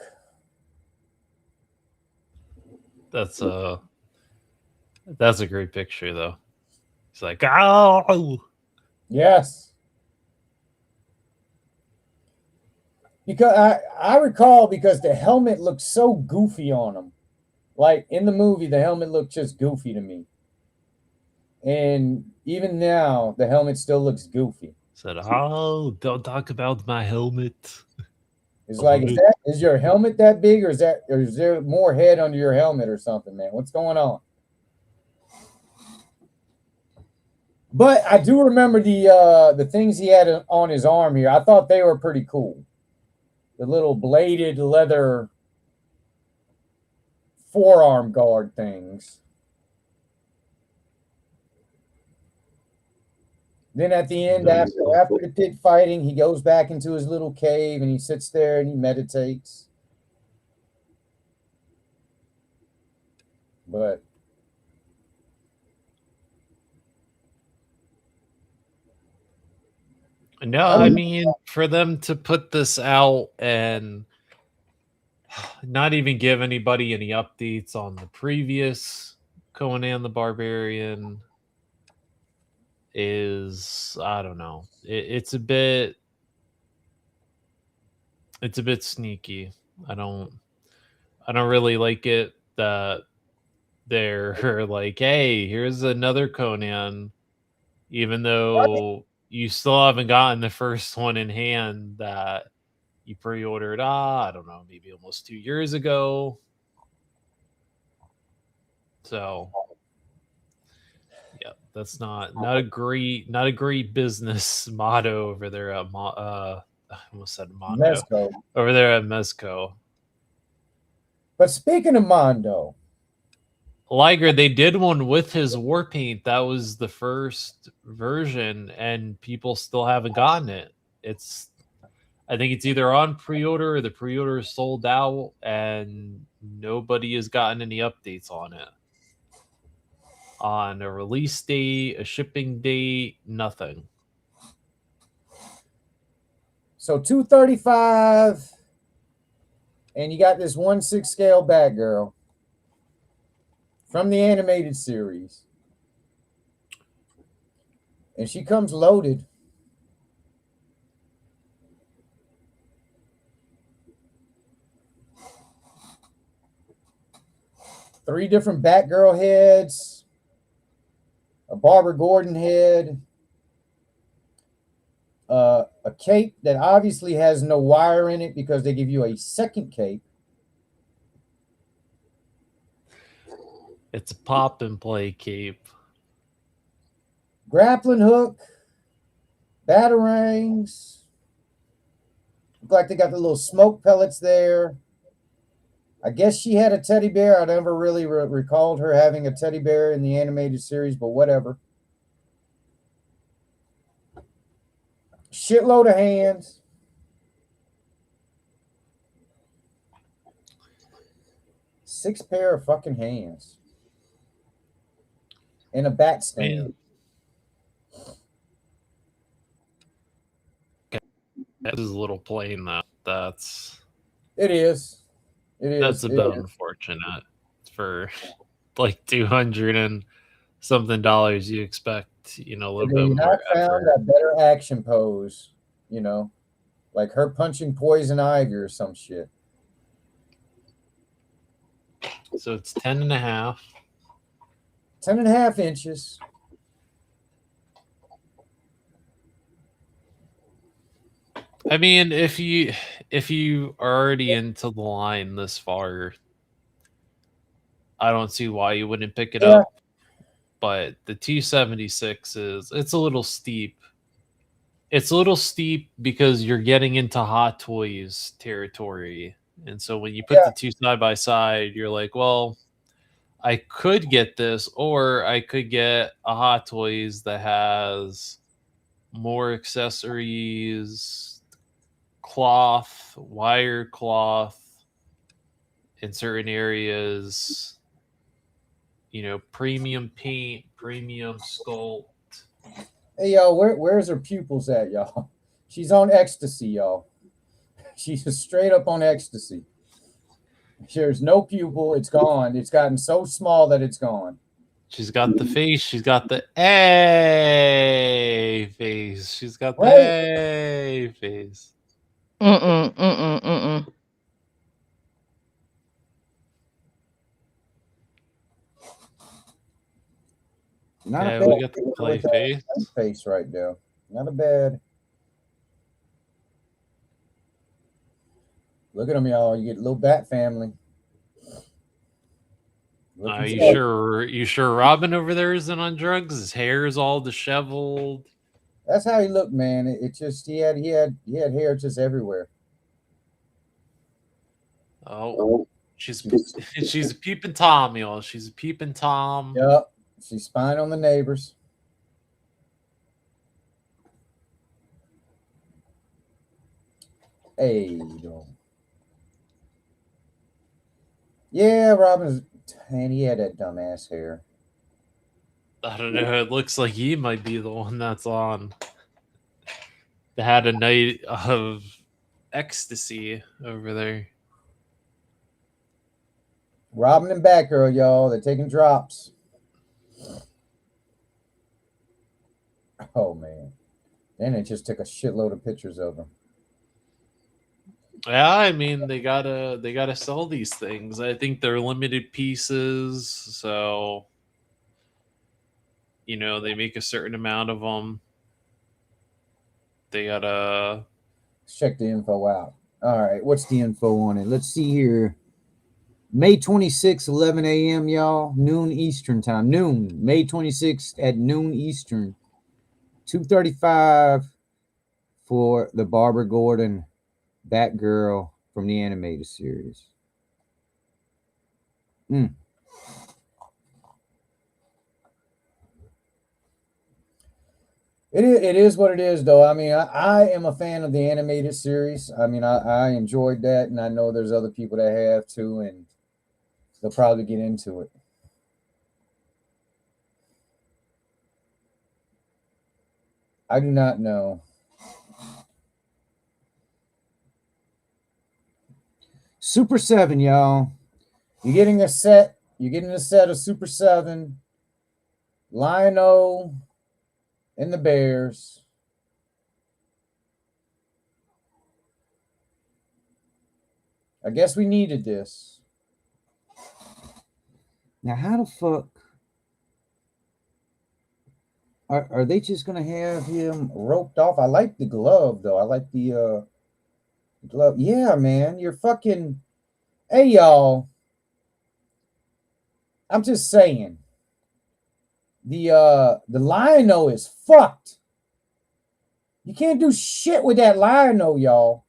S1: That's a that's a great picture though. It's like, oh,
S2: Yes. Because I recall because the helmet looked so goofy on him. Like in the movie, the helmet looked just goofy to me. And even now, the helmet still looks goofy.
S1: said, oh, don't talk about my helmet.
S2: It's
S1: I
S2: like,
S1: love
S2: is
S1: it.
S2: that is your helmet that big, or is there more head under your helmet or something, man? What's going on? But I do remember the things he had on his arm here. I thought they were pretty cool. The little bladed leather forearm guard things. Then at the end, after the pit fighting, he goes back into his little cave and he sits there and he meditates. But
S1: No, I mean, for them to put this out and not even give anybody any updates on the previous Conan the Barbarian is, I don't know. It's a bit sneaky. I don't I don't really like it that they're like, "Hey, here's another Conan," even though you still haven't gotten the first one in hand that you pre-ordered. I don't know, maybe almost 2 years ago. So yeah, that's not a great business motto over there at I almost said Mondo
S2: Mezco.
S1: over there at Mezco.
S2: But speaking of Mondo,
S1: Liger, they did one with his war paint. That was the first version, and people still haven't gotten it. It's I think it's either on pre-order or the pre-order is sold out, and nobody has gotten any updates on it. On a release date, a shipping date, nothing.
S2: so 235, and you got this 1/6 scale Batgirl from the animated series. And she comes loaded. Three different Batgirl heads, a Barbara Gordon head, a cape that obviously has no wire in it because they give you a second cape.
S1: It's a pop and play cape.
S2: Grappling hook, batarangs. Look like they got the little smoke pellets there. I guess she had a teddy bear. I never really recalled her having a teddy bear in the animated series, but whatever. Shitload of hands. Six pair of fucking hands. And a bat stand.
S1: Man. That is a little plain though.
S2: It is. It is.
S1: That's a bit unfortunate for like 200 and something dollars. You expect, a little bit more
S2: found
S1: effort.
S2: a better action pose, like her punching Poison Ivy or some shit.
S1: So it's 10 and a half.
S2: 10.5 inches.
S1: I mean, if you are already into the line this far, I don't see why you wouldn't pick it up. But the 276 it's a little steep. It's a little steep because you're getting into Hot Toys territory. And so when you put the two side by side, you're like, well, I could get this, or I could get a Hot Toys that has more accessories, cloth, wire cloth in certain areas, premium paint, premium sculpt.
S2: Hey, y'all, where's her pupils at, y'all? She's on ecstasy, y'all. She's straight up on ecstasy. There's no pupil. It's gone. It's gotten so small that it's gone.
S1: She's got the face. She's got the A face. She's got the A face.
S3: Mm-mm.
S2: Not
S1: Okay,
S2: a bad
S1: we got the play
S2: face right there. Not a bad. Look at them, y'all. You get a little bat family.
S1: You sure Robin over there isn't on drugs? His hair is all disheveled.
S2: That's how he looked, man. It just he had hair just everywhere.
S1: Oh, she's a peeping Tom, y'all. She's a peeping Tom.
S2: Yep. She's spying on the neighbors. Hey, yeah, Robin's, man, he had that dumbass hair.
S1: I don't know. It looks like he might be the one that's on. They had a night of ecstasy over there.
S2: Robin and Batgirl, y'all. They're taking drops. Oh man. Then it just took a shitload of pictures of them.
S1: Yeah, I mean they gotta sell these things. I think they're limited pieces, so they make a certain amount of them. They gotta.
S2: Let's check the info out. All right, what's the info on it? Let's see here. May 26th, 11 a.m., y'all. Noon Eastern time. Noon. May 26th at noon Eastern. 2:35 for the Barbara Gordon Batgirl from the animated series. It is what it is, though. I mean, I am a fan of the animated series. I mean, I enjoyed that, and I know there's other people that have too, and they'll probably get into it. I do not know. Super 7, y'all. You're getting a set. You're getting a set of Super 7. Lion-O and the Bears. I guess we needed this. Now, how the fuck are they just gonna have him roped off? I like the glove though. I like the glove. Yeah, man, you're fucking. Hey, y'all. I'm just saying. The Lion-O is fucked. You can't do shit with that Lion-O, y'all.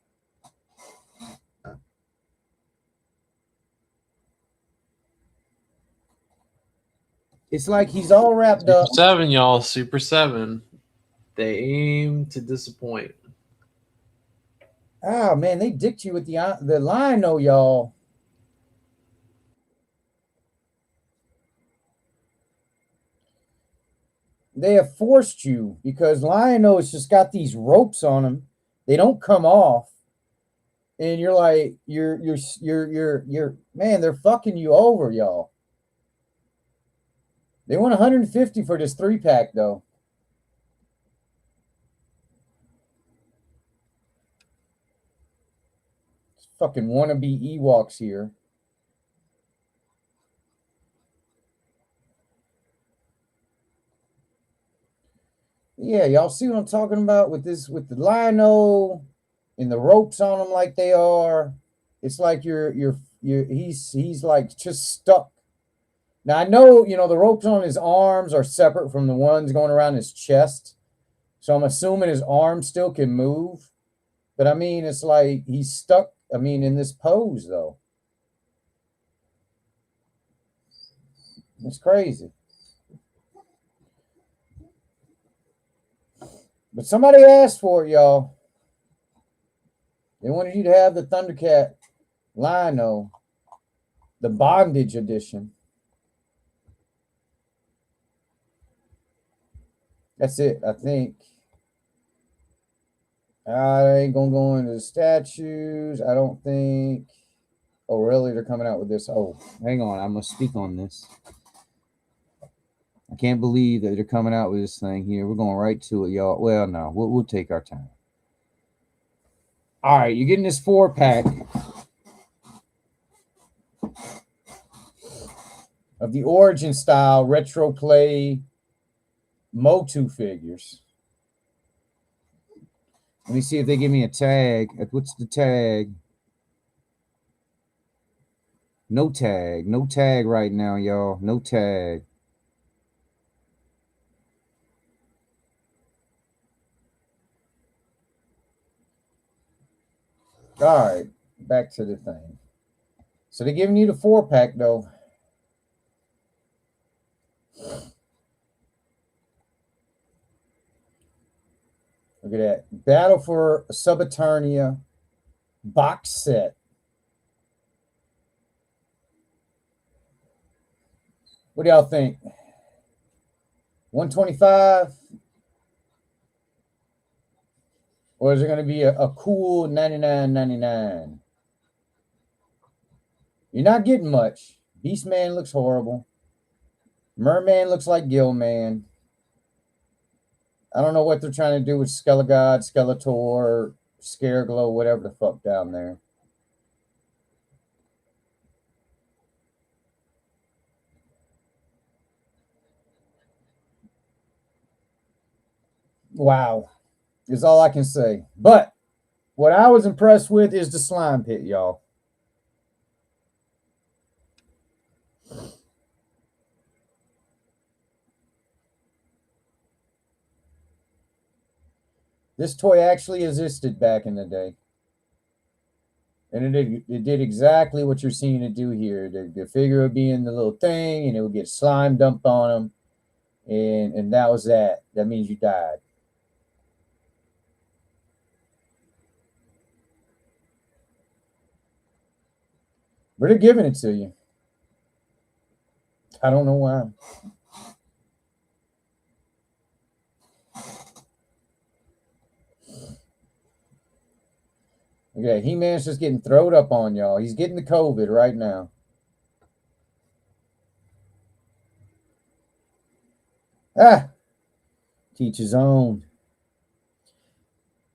S2: It's like he's all wrapped
S1: Super
S2: up.
S1: 7, y'all. Super 7. They aim to disappoint.
S2: Oh man, they dicked you with the Lion-O, y'all. They have forced you because Lion-O has just got these ropes on him. They don't come off. And you're like, you're man, they're fucking you over, y'all. They want 150 for this 3-pack though. It's fucking wannabe Ewoks here. Yeah, y'all see what I'm talking about with this, with the Lion-O and the ropes on them like they are. It's like he's like just stuck. Now I know, the ropes on his arms are separate from the ones going around his chest. So I'm assuming his arms still can move. But I mean, it's like he's stuck, I mean, in this pose though. It's crazy. But somebody asked for it, y'all. They wanted you to have the Thundercat Lion-O, the bondage edition. That's it, I think. I ain't gonna go into the statues. I don't think. Oh, really? They're coming out with this. Oh, hang on. I must speak on this. I can't believe that they're coming out with this thing here. We're going right to it, y'all. Well, no, we'll take our time. All right, you're getting this 4-pack of the Origin style retro play Motu figures. Let me see if they give me a tag. What's the tag? No tag. No tag right now, y'all. No tag. All right, back to the thing. So they're giving you the 4-pack, though. Look at that. Battle for Subaternia box set. What do y'all think? 125 or Or is it going to be a cool 99.99? You're not getting much. Beastman looks horrible. Merman looks like Gillman. I don't know what they're trying to do with Skelegod, Skeletor, Scareglow, whatever the fuck down there. Wow, is all I can say. But what I was impressed with is the slime pit, y'all. This toy actually existed back in the day. And it did exactly what you're seeing it do here. The figure would be in the little thing, and it would get slime dumped on him. And that was that. That means you died. But they're giving it to you. I don't know why. Okay, He-Man's just getting thrown up on y'all. He's getting the COVID right now. Ah, teach his own.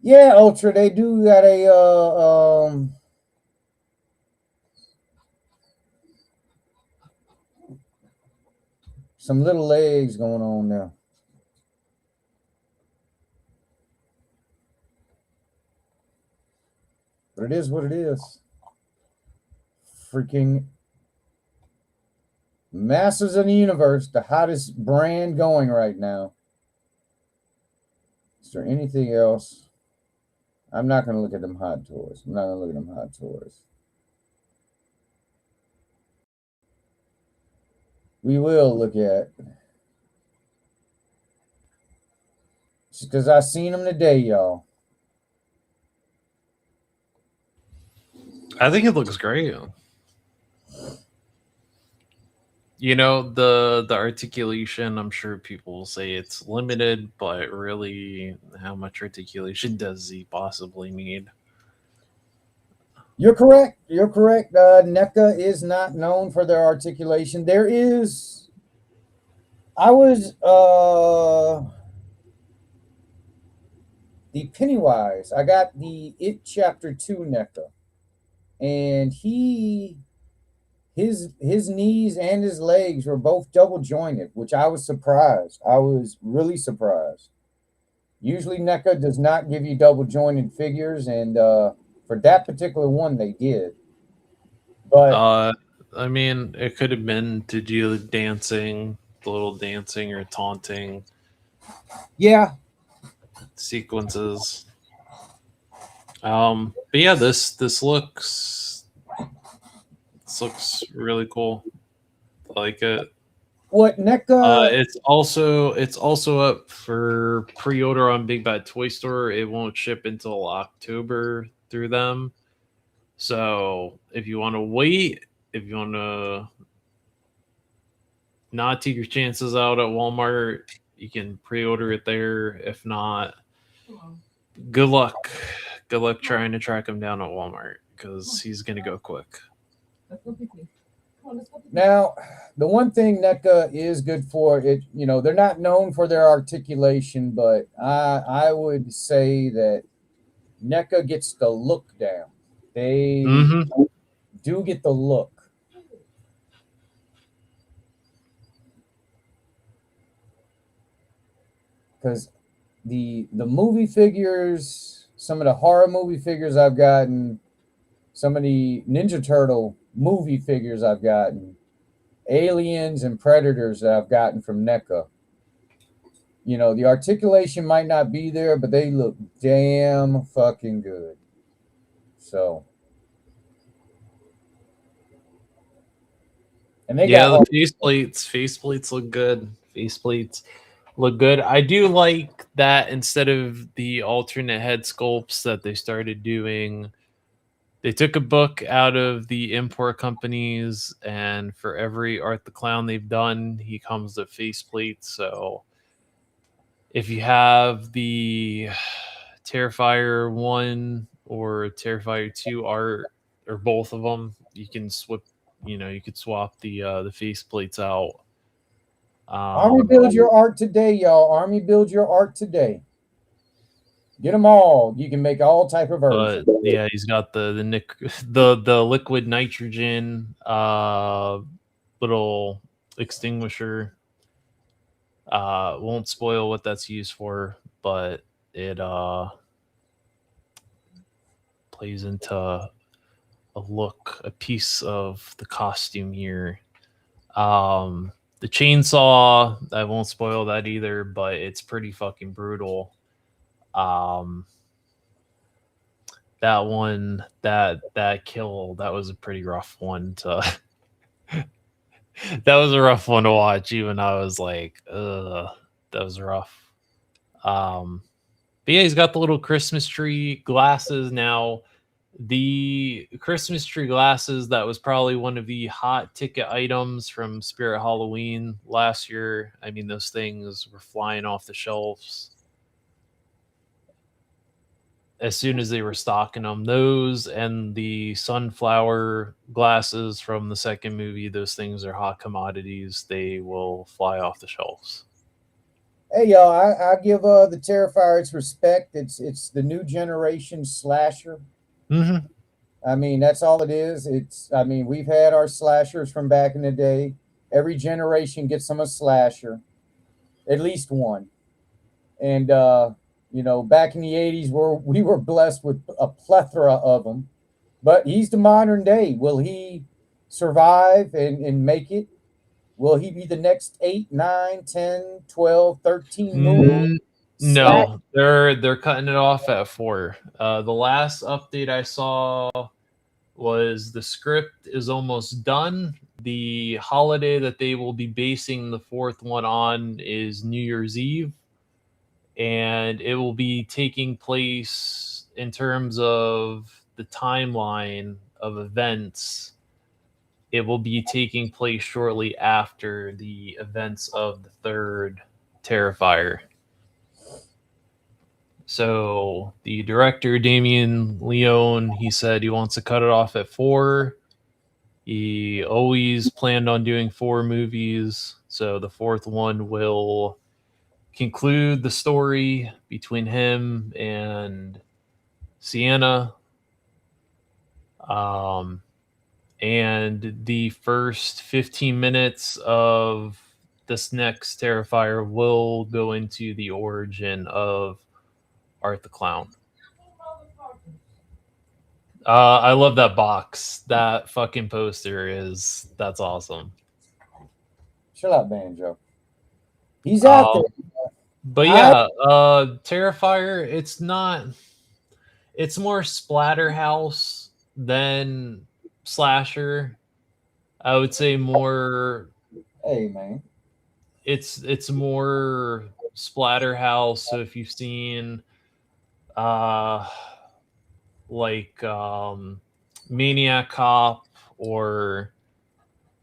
S2: Yeah, Ultra, they do got a some little legs going on now. But it is what it is. Freaking Masters of the Universe, the hottest brand going right now. Is there anything else? I'm not going to look at them hot toys. I'm not going to look at them hot toys. We will look at, just because I seen them today, y'all.
S1: I think it looks great. You know, the articulation, I'm sure people will say it's limited, but really, how much articulation does he possibly need?
S2: You're correct. You're correct. NECA is not known for their articulation. There is. I was the Pennywise. I got the It Chapter 2 NECA, and his knees and his legs were both double jointed, which I was surprised. I was really surprised. Usually NECA does not give you double jointed figures, and for that particular one they did. But
S1: I mean, it could have been to do dancing, the little dancing or taunting
S2: yeah,
S1: sequences. But yeah, this looks really cool. I like it.
S2: what NECA.
S1: It's also up for pre-order on Big Bad Toy Store. It won't ship until October through them. So if you want to wait, if you want to not take your chances out at Walmart, you can pre-order it there. If not, good luck. Good luck trying to track him down at Walmart because he's gonna go quick.
S2: Now, the one thing NECA is good for, it, they're not known for their articulation, but I would say that NECA gets the look down. They do get the look. Because the movie figures, some of the horror movie figures I've gotten, some of the Ninja Turtle movie figures I've gotten, Aliens and Predators that I've gotten from NECA. The articulation might not be there, but they look damn fucking good. So, and they got
S1: the faceplates look good. Faceplates look good. I do like that instead of the alternate head sculpts that they started doing, they took a book out of the import companies, and for every Art the Clown they've done, he comes with faceplates. So if you have the Terrifier 1 or Terrifier 2 art, or both of them. You can you could swap the faceplates out.
S2: Army
S1: Um,
S2: build your art today, y'all. Army build your art today. Get them all. You can make all type of
S1: but
S2: versions.
S1: yeah, he's got the liquid nitrogen little extinguisher. Won't spoil what that's used for, but it plays into a piece of the costume here. The chainsaw, I won't spoil that either, but it's pretty fucking brutal. Um, that one, that kill, that was a pretty rough one to. That was a rough one to watch. Even I was like, ugh, that was rough. Um, but yeah, he's got the little Christmas tree glasses now. The Christmas tree glasses, that was probably one of the hot ticket items from Spirit Halloween last year. I mean, those things were flying off the shelves as soon as they were stocking them. Those and the sunflower glasses from the second movie, those things are hot commodities. They will fly off the shelves.
S2: Hey, y'all, I give the Terrifier its respect. It's the new generation slasher.
S1: Mm-hmm.
S2: I mean, that's all it is. I mean, we've had our slashers from back in the day. Every generation gets them a slasher, at least one. And back in the '80s, we were blessed with a plethora of them. But he's the modern day. Will he survive and make it? Will he be the next 8, 9, 10, 12, 13 movie? Slash.
S1: No, they're cutting it off at 4. The last update I saw was the script is almost done. The holiday that they will be basing the fourth one on is New Year's Eve, and it will be taking place in terms of the timeline of events. It will be taking place shortly after the events of the third Terrifier. So the director, Damien Leone, he said he wants to cut it off at 4. He always planned on doing 4 movies, so the fourth one will conclude the story between him and Sienna. Um, and the first 15 minutes of this next Terrifier will go into the origin of Art the Clown. I love that box. That fucking poster that's awesome.
S2: Chill out, Banjo. He's out there.
S1: Um, but
S2: I
S1: yeah, Terrifier. It's more Splatterhouse than slasher. I would say more.
S2: Hey, man.
S1: It's more Splatterhouse. So if you've seen, uh, like Maniac Cop or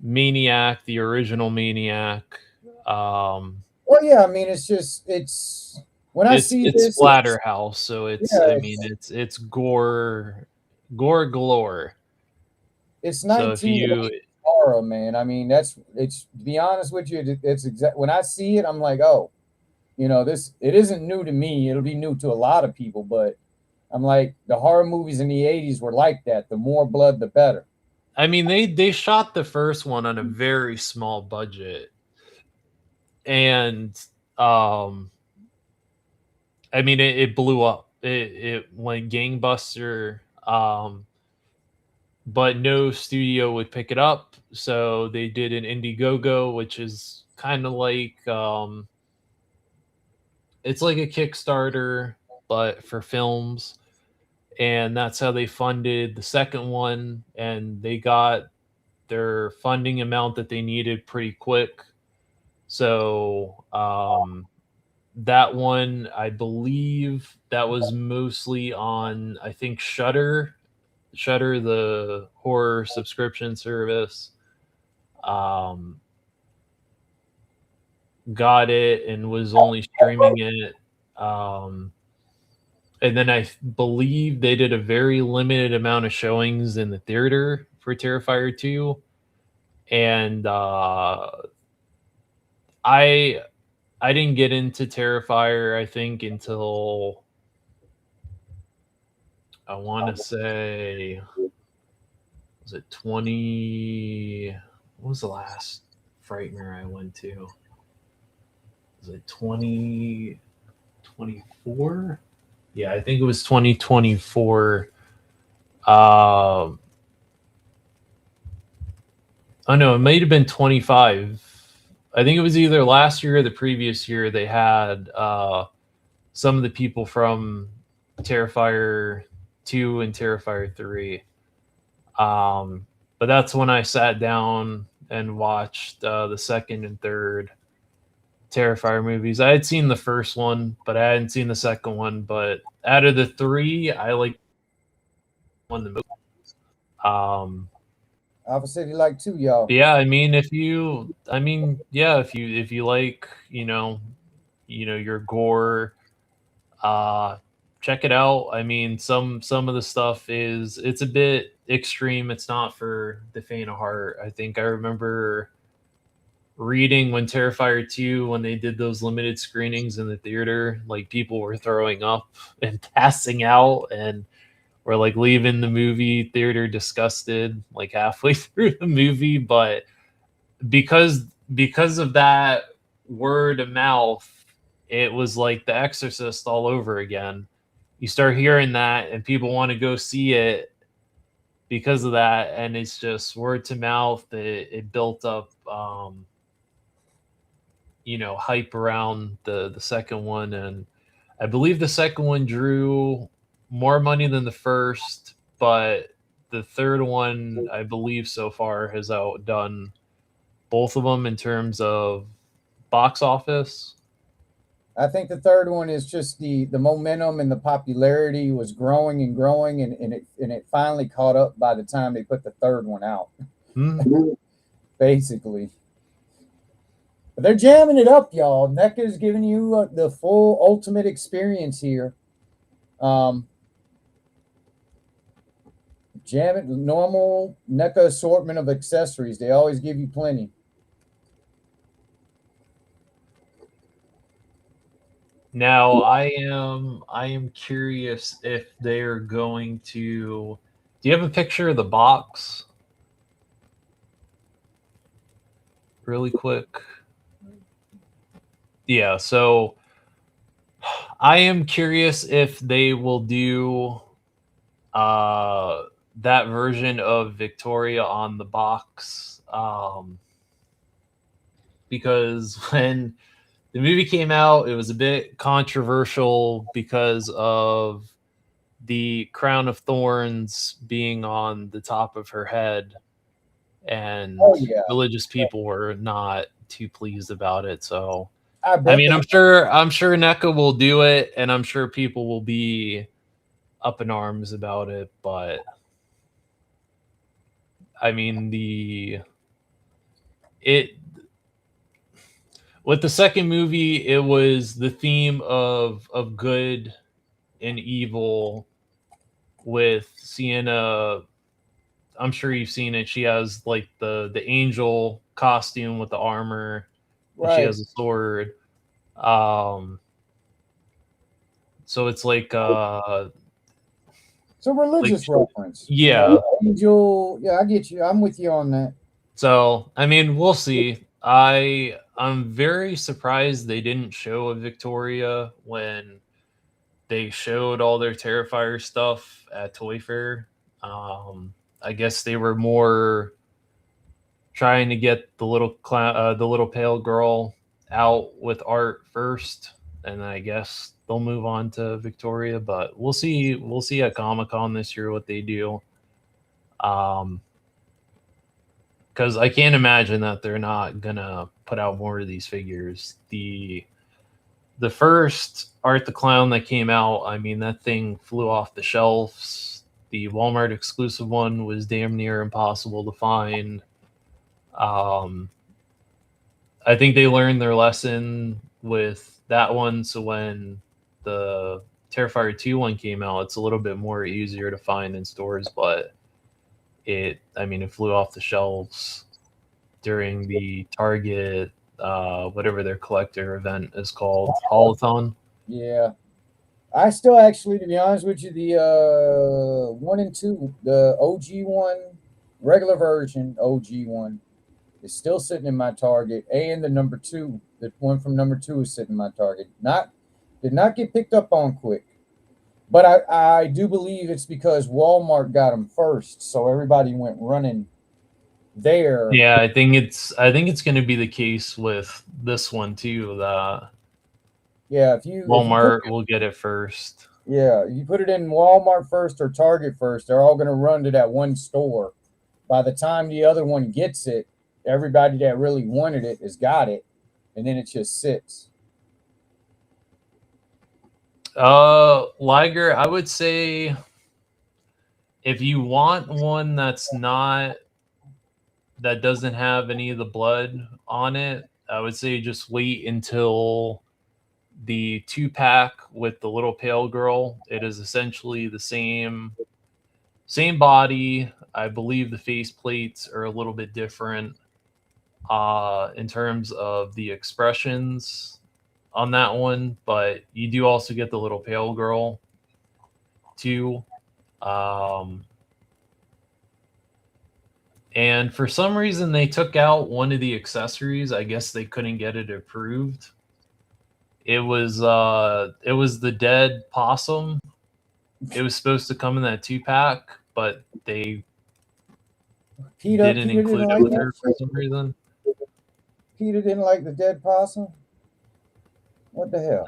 S1: Maniac, the original Maniac.
S2: Well, yeah. I mean, it's when I see
S1: It's
S2: this,
S1: Splatterhouse, so it's
S2: yeah,
S1: I mean it's gore galore.
S2: it's
S1: So if
S2: 19
S1: you
S2: horror, man. I mean, it's to be honest with you, it's exact. When I see it, I'm like, oh, this it isn't new to me. It'll be new to a lot of people, but I'm like, the horror movies in the '80s were like that. The more blood, the better.
S1: I mean they shot the first one on a very small budget, and um I mean it blew up. It went gangbuster. But no studio would pick it up, so they did an Indiegogo, which is kind of like it's like a Kickstarter but for films, and that's how they funded the second one, and they got their funding amount that they needed pretty quick. So that one, I believe that was mostly on, I think, Shutter, the horror subscription service. Um, got it and was only streaming it. and then I believe they did a very limited amount of showings in the theater for Terrifier 2. And I I didn't get into Terrifier, I think, until I want to say, was it 20? What was the last Frightener I went to? Was it 2024? Yeah, I think it was 2024. Um, oh no, it might have been 25. I think it was either last year or the previous year. They had some of the people from Terrifier 2 and Terrifier 3. Um, but that's when I sat down and watched the second and third Terrifier movies. I had seen the first one, but I hadn't seen the second one. But out of the three, I like one the most. Um,
S2: Alpha City like two, y'all.
S1: yeah, I mean, yeah, if you like, your gore, uh, check it out. I mean, some of the stuff it's a bit extreme. It's not for the faint of heart. I think I remember reading when Terrifier 2, when they did those limited screenings in the theater, like people were throwing up and passing out and were like leaving the movie theater disgusted like halfway through the movie. But because of that word of mouth, it was like The Exorcist all over again. You start hearing that and people want to go see it because of that, and it's just word to mouth. It built up hype around the second one, and I believe the second one drew more money than the first, but the third one, I believe, so far has outdone both of them in terms of box office.
S2: I think the third one is just the momentum and the popularity was growing and growing, and it finally caught up by the time they put the third one out. Basically, but they're jamming it up, y'all. NECA's giving you the full ultimate experience here. Um, Jam it, normal NECA assortment of accessories. They always give you plenty.
S1: Now I am curious if they're going to. Do you have a picture of the box? Really quick. Yeah, so I am curious if they will do uh that version of Victoria on the box. Because when the movie came out, it was a bit controversial because of the crown of thorns being on the top of her head, and
S2: Oh yeah,
S1: religious people were not too pleased about it. So,
S2: I
S1: I
S2: bet
S1: mean,
S2: they.
S1: I'm sure NECA will do it, and I'm sure people will be up in arms about it. But I mean, the it with the second movie, it was the theme of good and evil with Sienna. I'm sure you've seen it. She has like the angel costume with the armor, and she
S2: Right.
S1: has a sword. Um, so it's
S2: It's a
S1: like
S2: religious reference. You
S1: yeah.
S2: know, angel. Yeah, I get you. I'm with you on that.
S1: So I mean, we'll see. I'm very surprised they didn't show a Victoria when they showed all their Terrifier stuff at Toy Fair. I guess they were more trying to get the little pale girl out with art first, and then I guess they'll move on to Victoria. But we'll see. We'll see at Comic Con this year what they do. Um, because I can't imagine that they're not gonna put out more of these figures. The first Art the Clown that came out, I mean, that thing flew off the shelves. The Walmart exclusive one was damn near impossible to find. Um, I think they learned their lesson with that one. So when the Terrifier 2 one came out, it's a little bit more easier to find in stores, but it flew off the shelves during the Target, whatever their collector event is called, Haulathon.
S2: Yeah. I still actually, to be honest with you, the 1 and 2, the OG one, regular version, OG one, is still sitting in my Target, and the number 2, the one from number 2 is sitting in my Target. Did not get picked up on quick. But I do believe it's because Walmart got them first, so everybody went running there.
S1: Yeah, I think it's going to be the case with this one too. That
S2: if you
S1: Walmart will get it first.
S2: you put it in Walmart first or Target first, they're all going to run to that one store. By the time the other one gets it, everybody that really wanted it has got it, and then it just sits.
S1: Liger, I would say if you want one that doesn't have any of the blood on it, I would say just wait until the 2-pack with the little pale girl. It is essentially the same body. I believe the face plates are a little bit different in terms of the expressions on that one, but you do also get the little pale girl too. And for some reason they took out one of the accessories. I guess they couldn't get it approved. It was the dead possum. It was supposed to come in that 2-pack, but they didn't include it with her for some reason.
S2: Peter didn't like the dead possum? What the hell?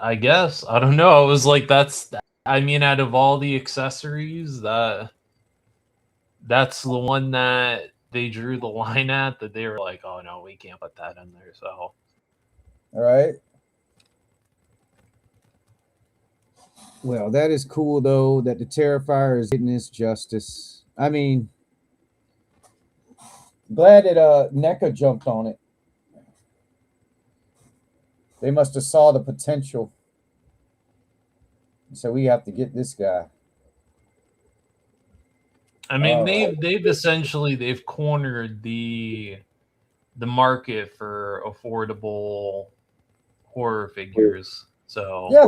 S1: I guess. I don't know. It was like out of all the accessories, that's the one that they drew the line at, that they were like, oh no, we can't put that in there. So
S2: all right. Well, that is cool though, that the Terrifier is getting its justice. I mean, glad that NECA jumped on it. They must have saw the potential. So we have to get this guy.
S1: I mean, they've essentially cornered the market for affordable horror figures. So
S2: yeah,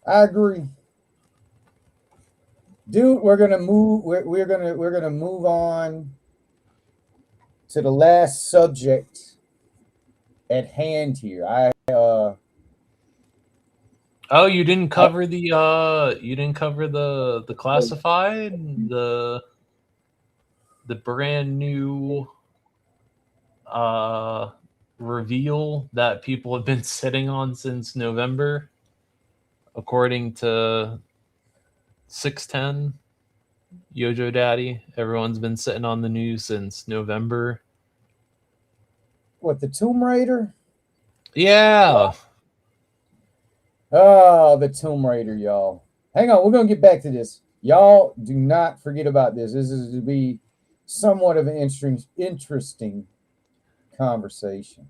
S2: I agree, dude. We're gonna move. We're gonna move on to the last subject at hand here.
S1: Oh, you didn't cover the classified, the brand new reveal that people have been sitting on since November, according to 610 Yojo Daddy. Everyone's been sitting on the news since November.
S2: What, the Tomb Raider?
S1: Yeah.
S2: Oh, the Tomb Raider, y'all. Hang on, we're gonna get back to this. Y'all do not forget about this. This is to be somewhat of an interesting conversation.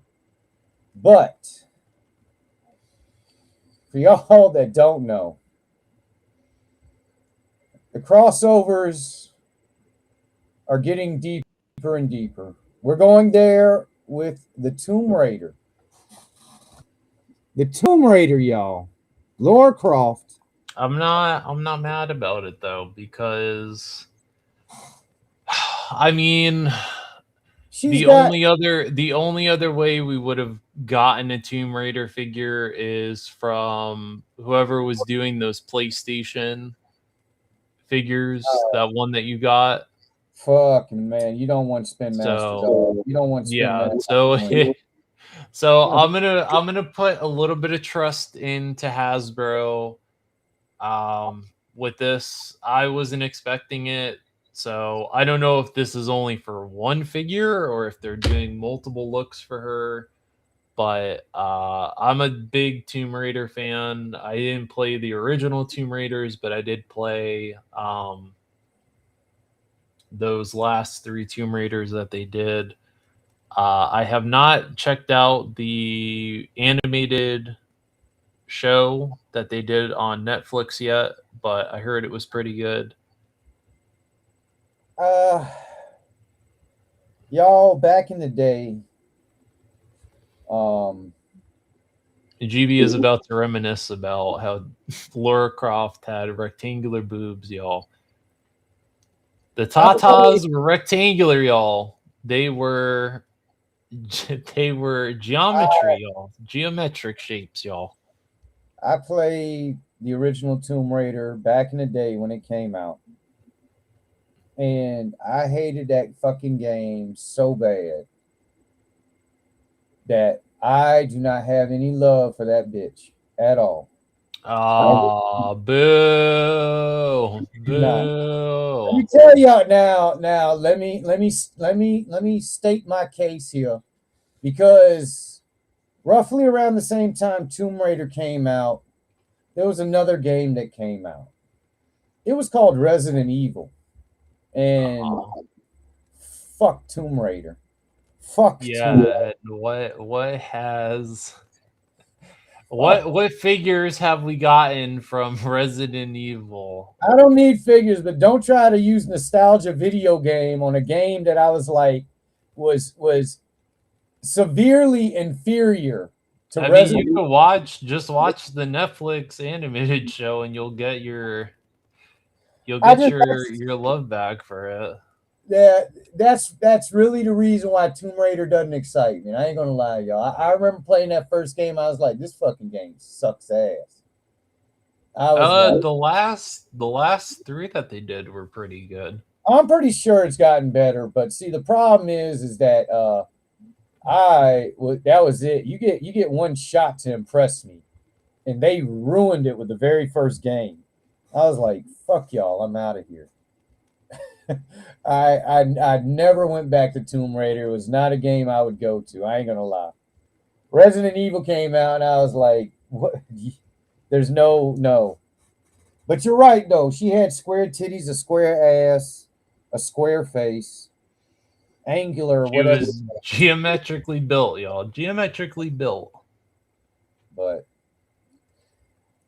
S2: But for y'all that don't know, the crossovers are getting deeper and deeper. We're going there with the Tomb Raider. The Tomb Raider, y'all. Lara Croft.
S1: I'm not mad about it though, because I mean, the only other way we would have gotten a Tomb Raider figure is from whoever was doing those PlayStation figures, that one that you got.
S2: Fucking man, you don't want Spin Master.
S1: So,
S2: you don't want Spin
S1: yeah,
S2: Master.
S1: so I'm gonna put a little bit of trust into Hasbro. With this, I wasn't expecting it, so I don't know if this is only for one figure or if they're doing multiple looks for her. But I'm a big Tomb Raider fan. I didn't play the original Tomb Raiders, but I did play those last 3 Tomb Raiders that they did. I have not checked out the animated show that they did on Netflix yet, but I heard it was pretty good.
S2: Uh, y'all, back in the day, um,
S1: GB is about to reminisce about how Laura Croft had rectangular boobs, y'all. The
S2: I played.
S1: tatas were rectangular, y'all. They were they were geometry, y'all. Geometric shapes, y'all.
S2: I played the original Tomb Raider back in the day when it came out, and I hated that fucking game so bad that I do not have any love for that bitch at all. I
S1: Ah, boo,
S2: do not. Let me
S1: boo.
S2: tell y'all now. Now let me state my case here, because roughly around the same time Tomb Raider came out, there was another game that came out. It was called Resident Evil, and
S1: Oh,
S2: fuck Tomb Raider. Fuck Tomb Raider.
S1: yeah. And what has
S2: Fuck.
S1: what figures have we gotten from Resident Evil?
S2: I don't need figures, but don't try to use nostalgia video game on a game that I was like was severely inferior to
S1: I mean, you
S2: Resident.
S1: could watch the Netflix animated show, and you'll
S2: I
S1: get
S2: just
S1: your love back for it.
S2: that that's really the reason why Tomb Raider doesn't excite me. I ain't gonna lie, y'all. I remember playing that first game. I was like, this fucking game sucks ass. I was like,
S1: The last three that they did were pretty good.
S2: I'm pretty sure it's gotten better, but see, the problem is that that was it. You get one shot to impress me, and they ruined it with the very first game. I was like, fuck y'all, I'm out of here. I never went back to Tomb Raider. It was not a game I would go to. I ain't gonna lie. Resident Evil came out, and I was like, what? There's no. But you're right though. She had square titties, a square ass, a square face, angular,
S1: She
S2: whatever.
S1: was geometrically built, y'all. Geometrically built.
S2: But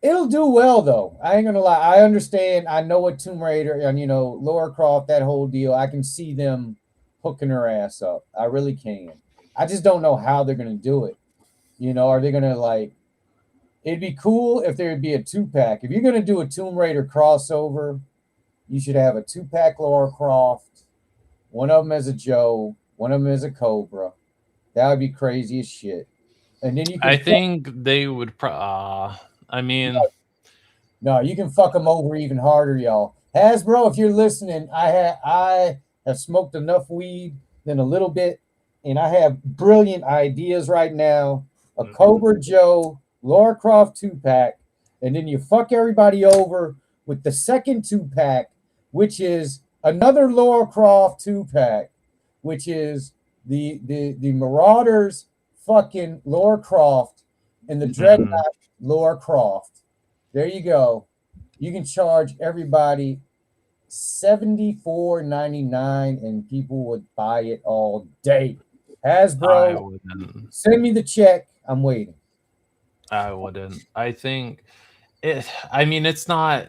S2: it'll do well though. I ain't gonna lie. I understand. I know what Tomb Raider and Laura Croft, that whole deal. I can see them hooking her ass up. I really can. I just don't know how they're gonna do it. Are they gonna like? It'd be cool if there would be a 2-pack. If you're gonna do a Tomb Raider crossover, you should have a 2-pack Laura Croft. One of them as a Joe. One of them as a Cobra. That would be crazy as shit. And then you can
S1: I think they would. I mean,
S2: No, you can fuck them over even harder, y'all. Hasbro, if you're listening, I have smoked enough weed than a little bit, and I have brilliant ideas right now. A Cobra Joe, Laura Croft 2-pack, and then you fuck everybody over with the second 2-pack, which is another Laura Croft 2-pack, which is the Marauders fucking Laura Croft and the Dreadnought Laura Croft. There you go. You can charge everybody $74.99 and people would buy it all day.
S1: I
S2: Hasbro,
S1: wouldn't.
S2: send me the check. I'm waiting.
S1: I wouldn't. I think it. I mean, it's not.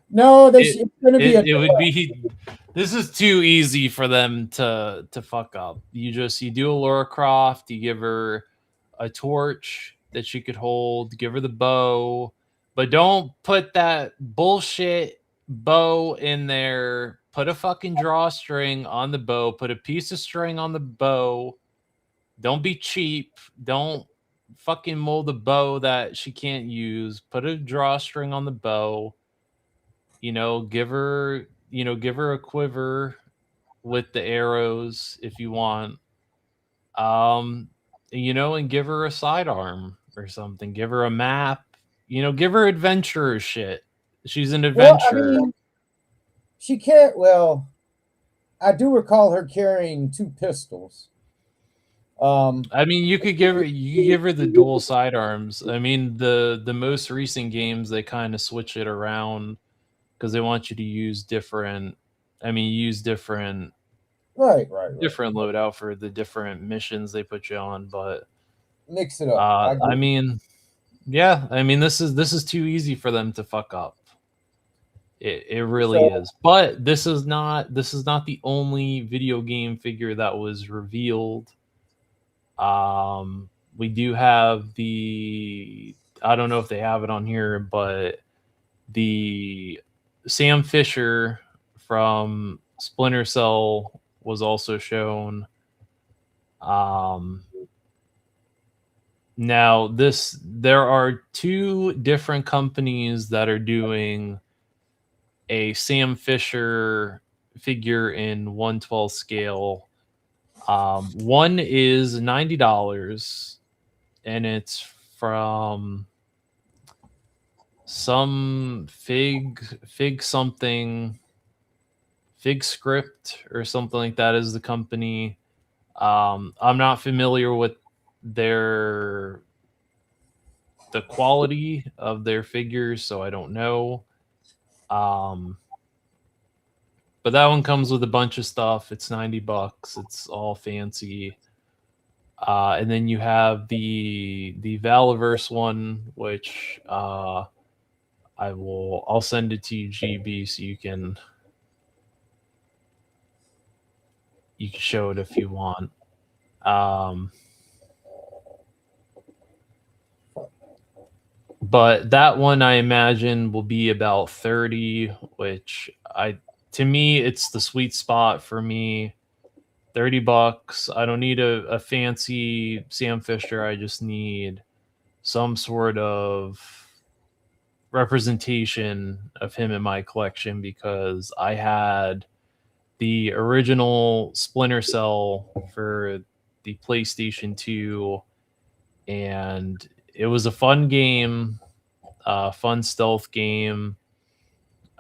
S2: No,
S1: It
S2: it's going to be a
S1: it would be. This is too easy for them to fuck up. You do a Laura Croft. You give her a torch that she could hold. Give her the bow, but don't put that bullshit bow in there. Put a fucking drawstring on the bow. Put a piece of string on the bow. Don't be cheap. Don't fucking mold a bow that she can't use. Put a drawstring on the bow. Give her a quiver with the arrows if you want. Um, and give her a sidearm or something. Give her a map. Give her adventurer shit. She's an
S2: Well, I
S1: adventurer.
S2: mean, she can't. Well, I do recall her carrying 2 pistols.
S1: I mean, you could give her the dual sidearms. I mean, the most recent games they kind of switch it around because they want you to use different. I mean, use
S2: Right.
S1: different loadout for the different missions they put you on. But
S2: Mix it up. I get
S1: I
S2: it.
S1: mean, Yeah, I mean this is too easy for them to fuck up. It really
S2: So
S1: is. But this is not the only video game figure that was revealed. We do have the, I don't know if they have it on here, but the Sam Fisher from Splinter Cell was also shown. Um, Now there are two different companies that are doing a Sam Fisher figure in 1/12 scale. One is $90, and it's from some fig something, fig script or something like that is the company. I'm not familiar with their the quality of their figures, so I don't know. Um, but that one comes with a bunch of stuff. It's $90. It's all fancy. And then you have the Valaverse one, which I'll send it to you, GB, so you can show it if you want. Um, but that one I imagine will be about 30, which to me it's the sweet spot for me. $30. I don't need a fancy Sam Fisher. I just need some sort of representation of him in my collection because I had the original Splinter Cell for the PlayStation 2, and it was a fun game, fun stealth game.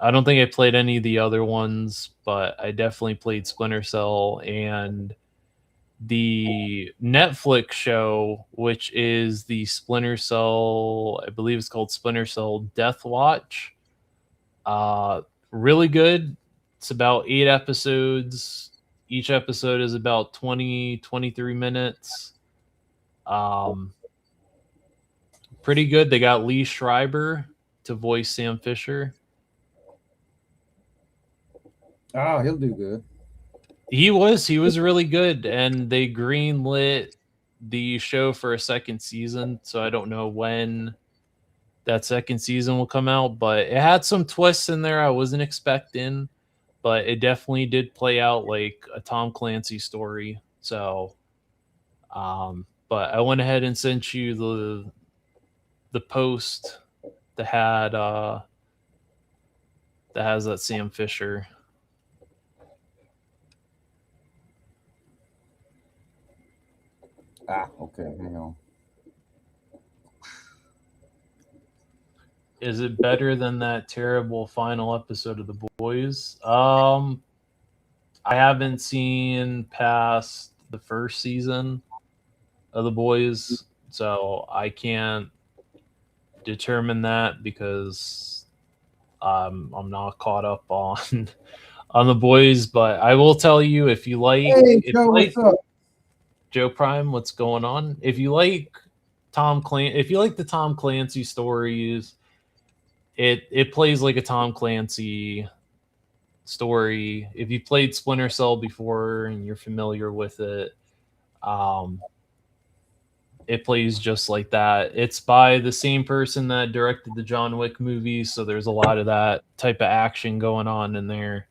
S1: I don't think I played any of the other ones, but I definitely played Splinter Cell, and the Netflix show, which is the Splinter Cell, I believe it's called Splinter Cell Death Watch. Uh, Really good. It's about 8 episodes. Each episode is about 20-23 minutes. Um, Pretty good. They got Lee Schreiber to voice Sam Fisher.
S2: he'll do good.
S1: He was really good, and they greenlit the show for a second season. So I don't know when that second season will come out, but it had some twists in there I wasn't expecting, but it definitely did play out like a Tom Clancy story. So, but I went ahead and sent you the post that had that has that Sam Fisher.
S2: Okay, hang on.
S1: Is it better than that terrible final episode of The Boys? I haven't seen past the first season of The Boys, so I can't determine that because I'm not caught up on on The Boys. But I will tell you,
S2: Hey,
S1: if
S2: Joe,
S1: you
S2: what's
S1: like
S2: up?
S1: Joe Prime, what's going on? If you like the Tom Clancy stories, it plays like a Tom Clancy story. If you played Splinter Cell before and you're familiar with it, um, it plays just like that. It's by the same person that directed the John Wick movies, so there's a lot of that type of action going on in there.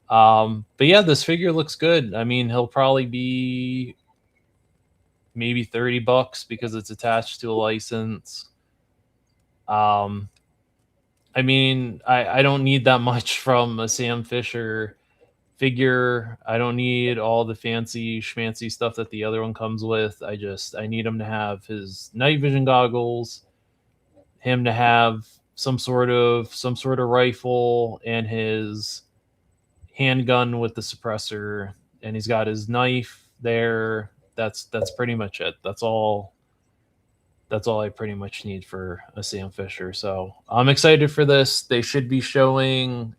S1: But yeah, this figure looks good. I mean, he'll probably be maybe $30 because it's attached to a license. Um, I mean, I don't need that much from a Sam Fisher figure. I don't need all the fancy schmancy stuff that the other one comes with. I need him to have his night vision goggles, him to have some sort of rifle and his handgun with the suppressor, and he's got his knife there. That's pretty much it. That's all I pretty much need for a Sam Fisher. So I'm excited for this. They should be showing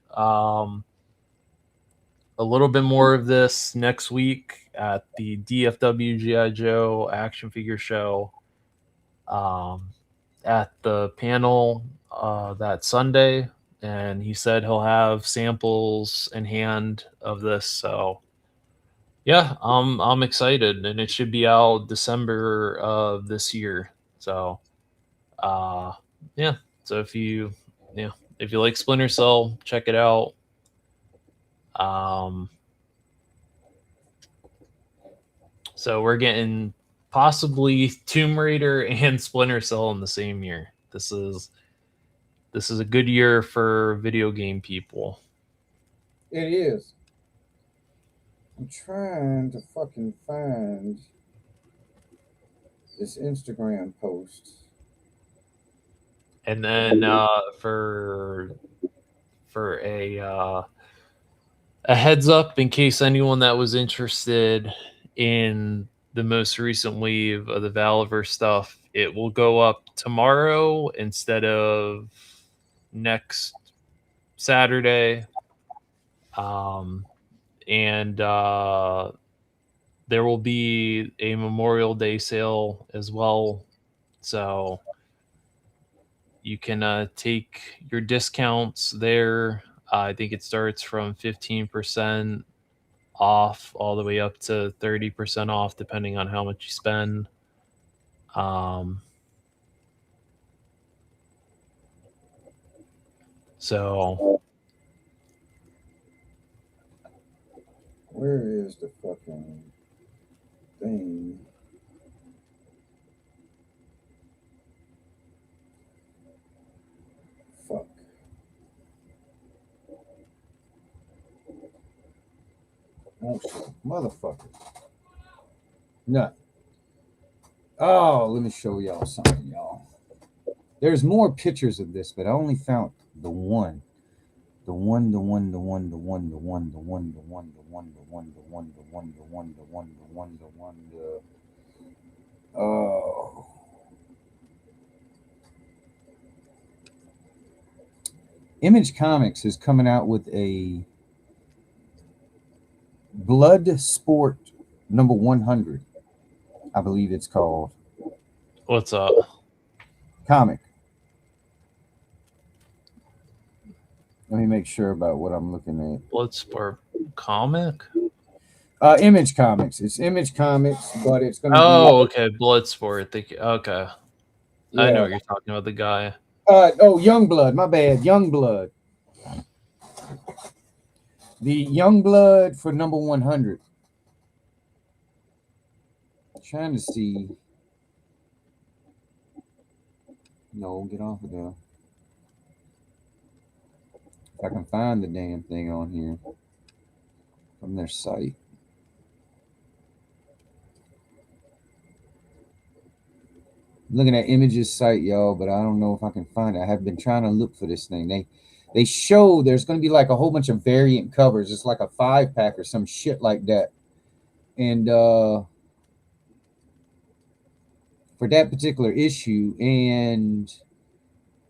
S1: a little bit more of this next week at the DFW GI Joe action figure show. Um, at the panel that Sunday, and he said he'll have samples in hand of this. So yeah, I'm excited, and it should be out December of this year. So uh, yeah, so yeah if you like Splinter Cell, check it out. Um, so we're getting possibly Tomb Raider and Splinter Cell in the same year. This is a good year for video game people.
S2: It is. I'm trying to fucking find this Instagram post.
S1: And then for a heads up in case anyone that was interested in the most recent wave of the Valver stuff, it will go up tomorrow instead of next Saturday. Um, and there will be a Memorial Day sale as well. So you can take your discounts there. I think it starts from 15% off all the way up to 30% off, depending on how much you spend. Um, so
S2: Where is the fucking thing? Fuck. Oh, motherfucker. Nothing. Oh, let me show y'all something, y'all. There's more pictures of this, but I only found the one. The one, the one, the one, the one, the one, the one, the one, the one, the one, the one, the one, the one, the one, the one, the one, the oh. Image Comics is coming out with a Blood Sport number 100, I believe it's called.
S1: what's up?
S2: Comic. Let me make sure about what I'm looking at.
S1: Bloodsport comic?
S2: Image Comics. It's Image Comics, but it's going to be
S1: Oh, okay. Bloodsport. Okay. I know
S2: yeah.
S1: what you're talking about. The guy.
S2: Oh, Youngblood. My bad. Youngblood. The Youngblood for number 100. Trying to see. No, get off of there. If I can find the damn thing on here from their site. Looking at Images site, y'all, but I don't know if I can find it. I have been trying to look for this thing. They show there's going to be like a whole bunch of variant covers. It's like a 5-pack or some shit like that. And for that particular issue, and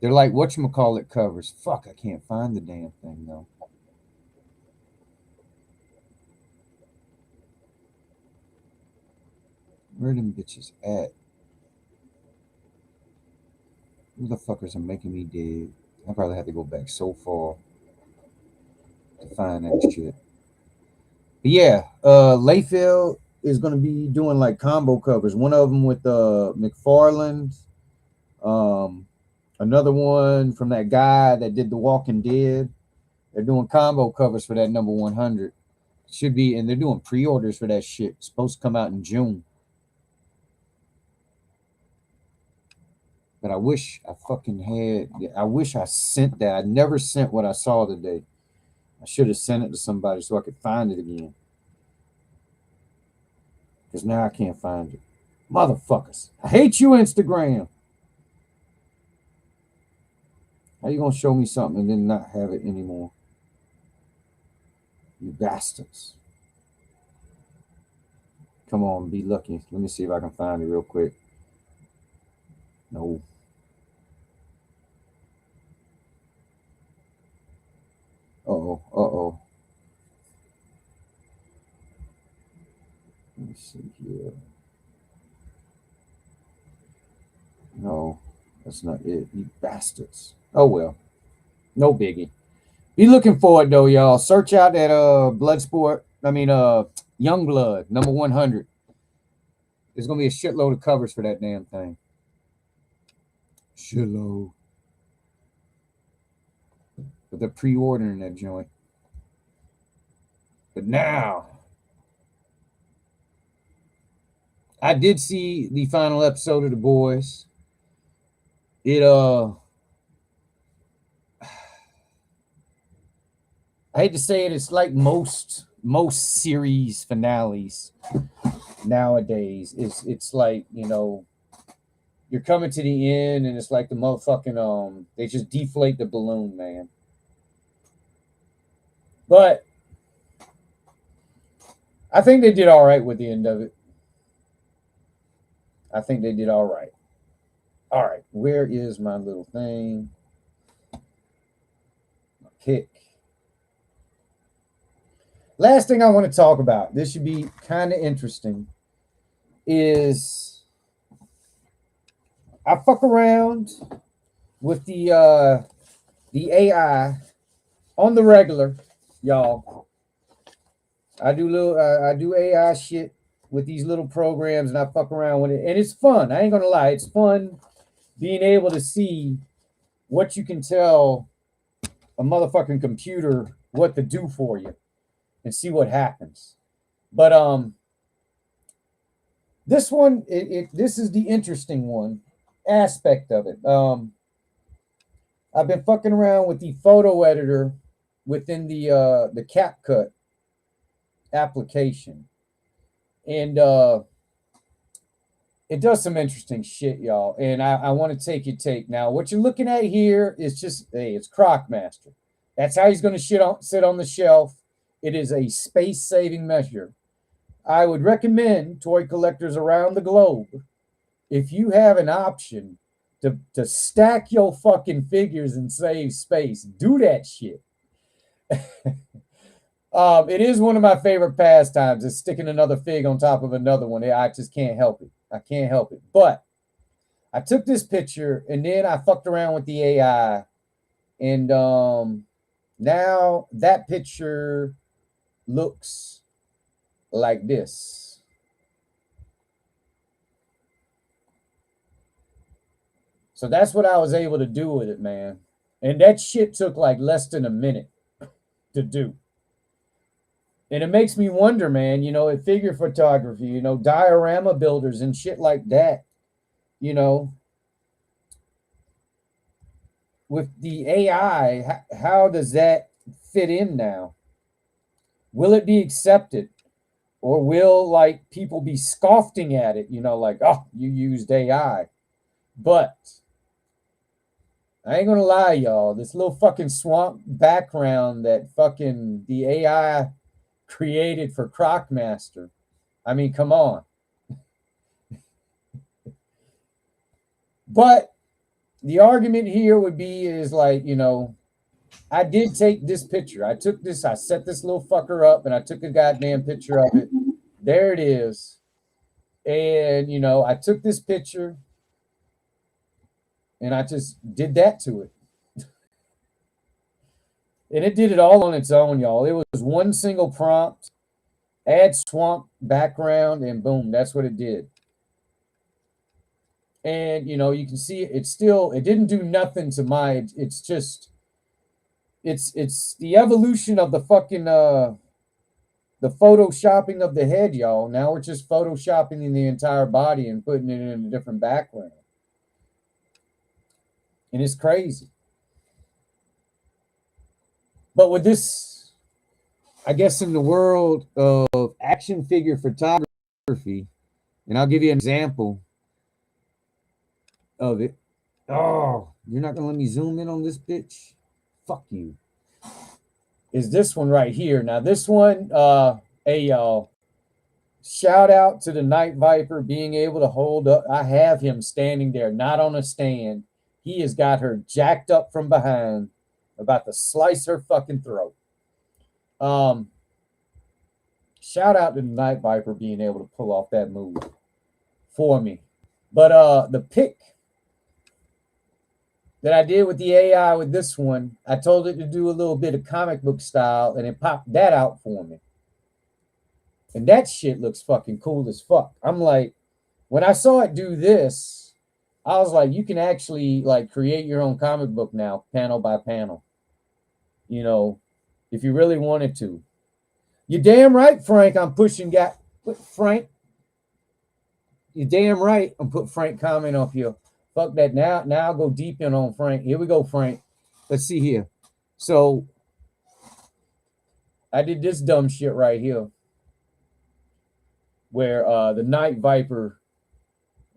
S2: they're like whatchamacallit covers. Fuck, I can't find the damn thing though. Where them bitches at? Motherfuckers are making me dead. I probably have to go back so far to find that shit. But yeah, Layfield is gonna be doing like combo covers. One of them with McFarland, um, another one from that guy that did The Walking Dead. They're doing combo covers for that number 100. Should be, and they're doing pre-orders for that shit. It's supposed to come out in June. But I wish I fucking had. I wish I sent that. I never sent what I saw today. I should have sent it to somebody so I could find it again. Because now I can't find it. Motherfuckers. I hate you, Instagram. How you gonna show me something and then not have it anymore? You bastards. Come on, be lucky. Let me see if I can find it real quick. No. Uh-oh. Uh-oh. Let me see here. No. That's not it, you bastards. Oh well, no biggie. Be looking for it though, y'all. Search out that Bloodsport. I mean Young Blood number 100. There's gonna be a shitload of covers for that damn thing. Shitload. But they're pre-ordering that joint. But now, I did see the final episode of The Boys. It I hate to say it, it's like most series finales nowadays. It's like, you know, you're coming to the end and it's like the motherfucking they just deflate the balloon, man. But I think they did all right with the end of it. I think they did all right. All right, where is my little thing? My pick. Last thing I want to talk about, this should be kind of interesting, is I fuck around with the AI on the regular, y'all. I do AI shit with these little programs and I fuck around with it. And it's fun. I ain't gonna lie, it's fun being able to see what you can tell a motherfucking computer what to do for you and see what happens. But this one, this is the interesting one aspect of it. I've been fucking around with the photo editor within the CapCut application, and it does some interesting shit, y'all. And I want to take your take. Now, what you're looking at here is just, hey, it's Crocmaster. That's how he's going to sit on the shelf. It is a space-saving measure. I would recommend toy collectors around the globe, if you have an option to stack your fucking figures and save space, do that shit. It is one of my favorite pastimes, is sticking another fig on top of another one. I just can't help it. I can't help it. But I took this picture and then I fucked around with the AI, and now that picture looks like this. So that's what I was able to do with it, man. And that shit took like less than a minute to do. And it makes me wonder, man, you know, at figure photography, you know, diorama builders and shit like that, you know, with the AI, how does that fit in now? Will it be accepted? Or will like people be scoffing at it, you know, like, oh, you used AI. But I ain't gonna lie, y'all, this little fucking swamp background that fucking the AI created for Crocmaster. I mean, come on. But the argument here would be is like, you know, I did take this picture. I took this, I set this little fucker up and I took a goddamn picture of it. There it is. And, you know, I took this picture and I just did that to it. And it did it all on its own, y'all. It was one single prompt, add swamp background, and boom, that's what it did. And, you know, you can see it still, it didn't do nothing to my, it's just, it's the evolution of the fucking, the photoshopping of the head, y'all. Now we're just photoshopping in the entire body and putting it in a different background. And it's crazy. But with this, I guess in the world of action figure photography, and I'll give you an example of it. Oh, you're not gonna let me zoom in on this bitch? Fuck you. Is this one right here. Now this one, hey y'all, shout out to the Night Viper being able to hold up. I have him standing there, not on a stand. He has got her jacked up from behind, about to slice her fucking throat. Shout out to the Night Viper being able to pull off that move for me. But the pick that I did with the AI with this one. I told it to do a little bit of comic book style, and it popped that out for me. And that shit looks fucking cool as fuck. I'm like, when I saw it do this, I was like, you can actually like create your own comic book now, panel by panel. You know, if you really wanted to. You're damn right, Frank. I'm pushing got Frank. You're damn right. I'm put Frank comment off here. Fuck that. Now I'll go deep in on Frank. Here we go, Frank. Let's see here. So I did this dumb shit right here. Where the Night Viper.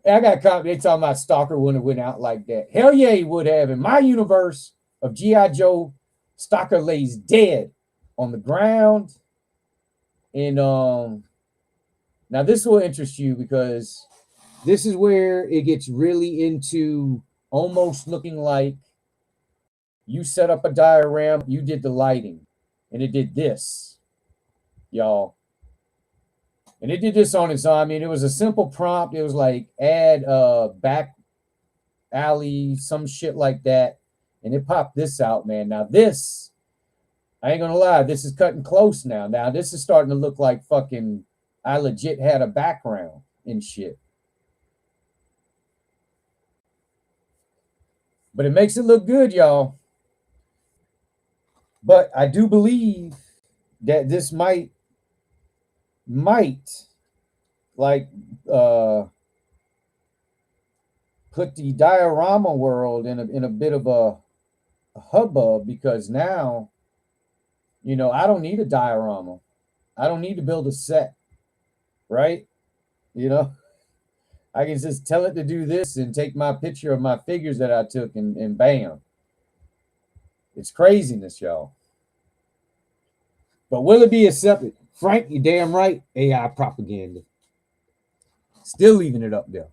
S2: I got caught. They talking about Stalker wouldn't have went out like that. Hell yeah, he would have. In my universe of G.I. Joe, Stalker lays dead on the ground. And now this will interest you because this is where it gets really into almost looking like you set up a diorama, you did the lighting, and it did this, y'all. And it did this on its own. I mean, it was a simple prompt. It was like add back alley, some shit like that. And it popped this out, man. Now this, I ain't gonna lie, this is cutting close now. Now this is starting to look like fucking I legit had a background and shit. But it makes it look good, y'all. But I do believe that this might like put the diorama world in a bit of a hubbub, because now, you know, I don't need a diorama. I don't need to build a set, right? You know, I can just tell it to do this and take my picture of my figures that I took and bam. It's craziness, y'all. But will it be accepted? Frank, you damn right. AI propaganda. Still leaving it up there.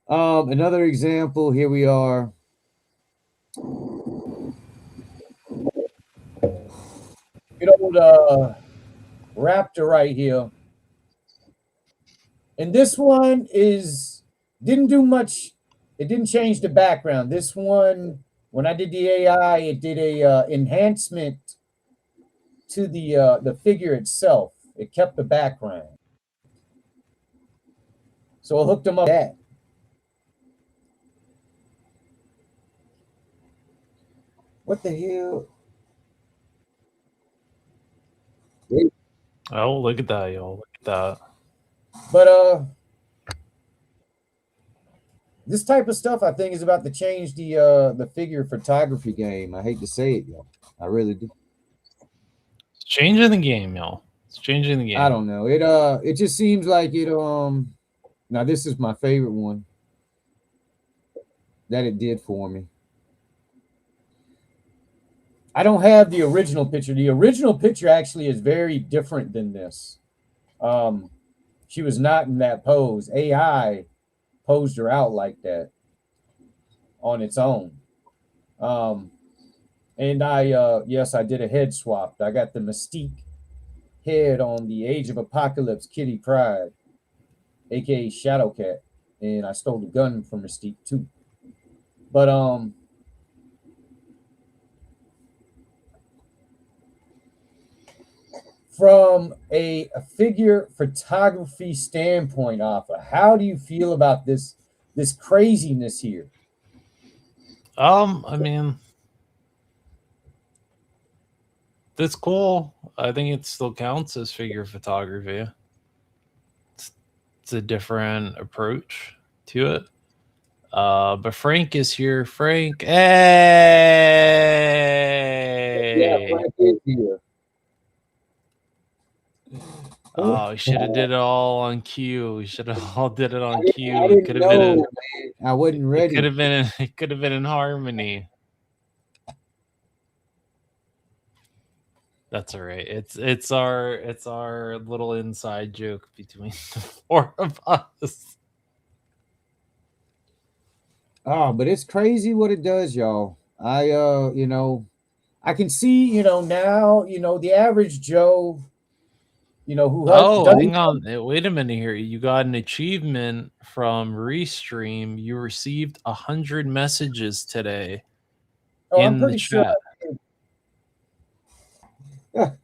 S2: Another example. Here we are. Good old Raptor right here. And this one didn't do much. It didn't change the background. This one, when I did the AI, it did a enhancement to the figure itself. It kept the background. So I hooked them up with that. What the hell?
S1: Oh, look at that, y'all. Look at that.
S2: But this type of stuff I think is about to change the figure photography game. I hate to say it, y'all. I really do.
S1: It's changing the game, y'all. It's changing the game.
S2: I don't know. It just seems like it now this is my favorite one that it did for me. I don't have the original picture. The original picture actually is very different than this. She was not in that pose. AI posed her out like that on its own. And yes, I did a head swap. I got the Mystique head on the Age of Apocalypse Kitty Pryde, aka Shadowcat, and I stole the gun from Mystique too. But from a figure photography standpoint, Alpha, how do you feel about this craziness here?
S1: I mean, that's cool. I think it still counts as figure photography. It's a different approach to it. But Frank is here. Frank, hey!
S2: Yeah, Frank is here.
S1: Oh, we should have did it all on cue. We should have all did it on cue.
S2: I
S1: It
S2: didn't
S1: could have been
S2: know,
S1: in,
S2: man. I wasn't ready.
S1: it could have been in, it could have been in harmony. That's all right. It's our little inside joke between the four of us.
S2: Oh, but it's crazy what it does, y'all. I can see, now, the average Joe, who
S1: Oh,
S2: doesn't.
S1: hang on. Wait a minute here. You got an achievement from Restream. You received 100 messages today
S2: Oh, I'm
S1: in the
S2: pretty sure.
S1: chat.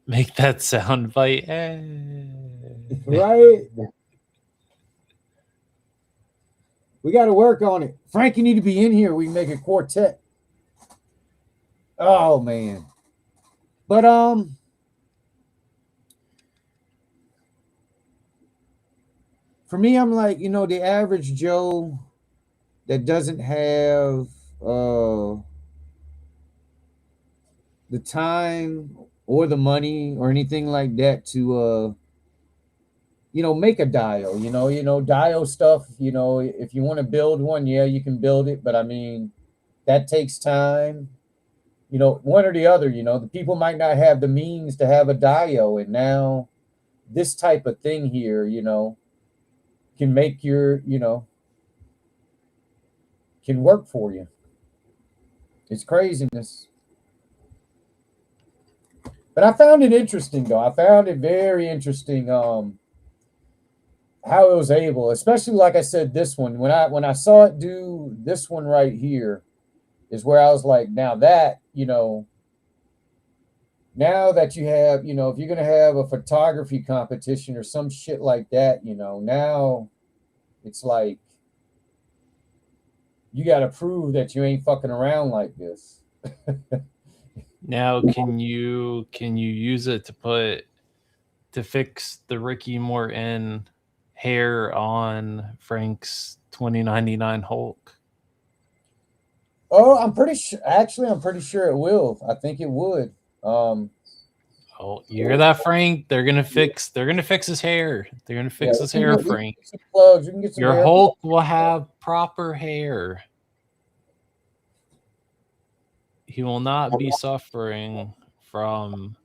S1: Make that sound bite.
S2: Right? We got to work on it. Frank, you need to be in here. We can make a quartet. Oh man. But for me, I'm like, the average Joe that doesn't have the time or the money or anything like that to make a dial. Dial stuff. If you want to build one, yeah, you can build it, but I mean, that takes time. One or the other. The people might not have the means to have a dial, and now this type of thing here, can make can work for you. It's craziness. But I found it interesting though. I found it very interesting how it was able, especially like I said, this one. When I saw it do this one right here is where I was like, now that, now that you have, if you're gonna have a photography competition or some shit like that, now it's like you got to prove that you ain't fucking around like this.
S1: Now, can you use it to fix the Ricky Morton hair on Frank's 2099 Hulk?
S2: Oh, I'm pretty sure. Actually, I'm pretty sure it will. I think it would.
S1: Oh, you hear that, Frank? They're gonna fix his hair. They're gonna fix his hair, Frank.
S2: Some plugs. We can get some
S1: Your
S2: hair.
S1: Hulk will have proper hair. He will not be suffering from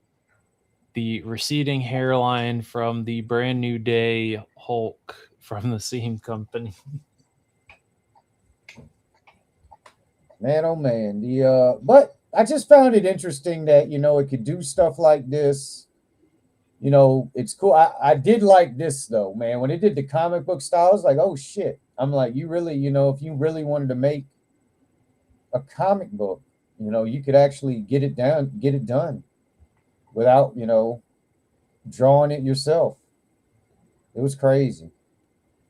S1: the receding hairline from the brand new day Hulk from the same company.
S2: Man, oh man. But I just found it interesting that it could do stuff like this. It's cool. I did like this though, man. When it did the comic book style, I was like, oh shit. I'm like, you really, if you really wanted to make a comic book, you could actually get it done without, drawing it yourself. It was crazy.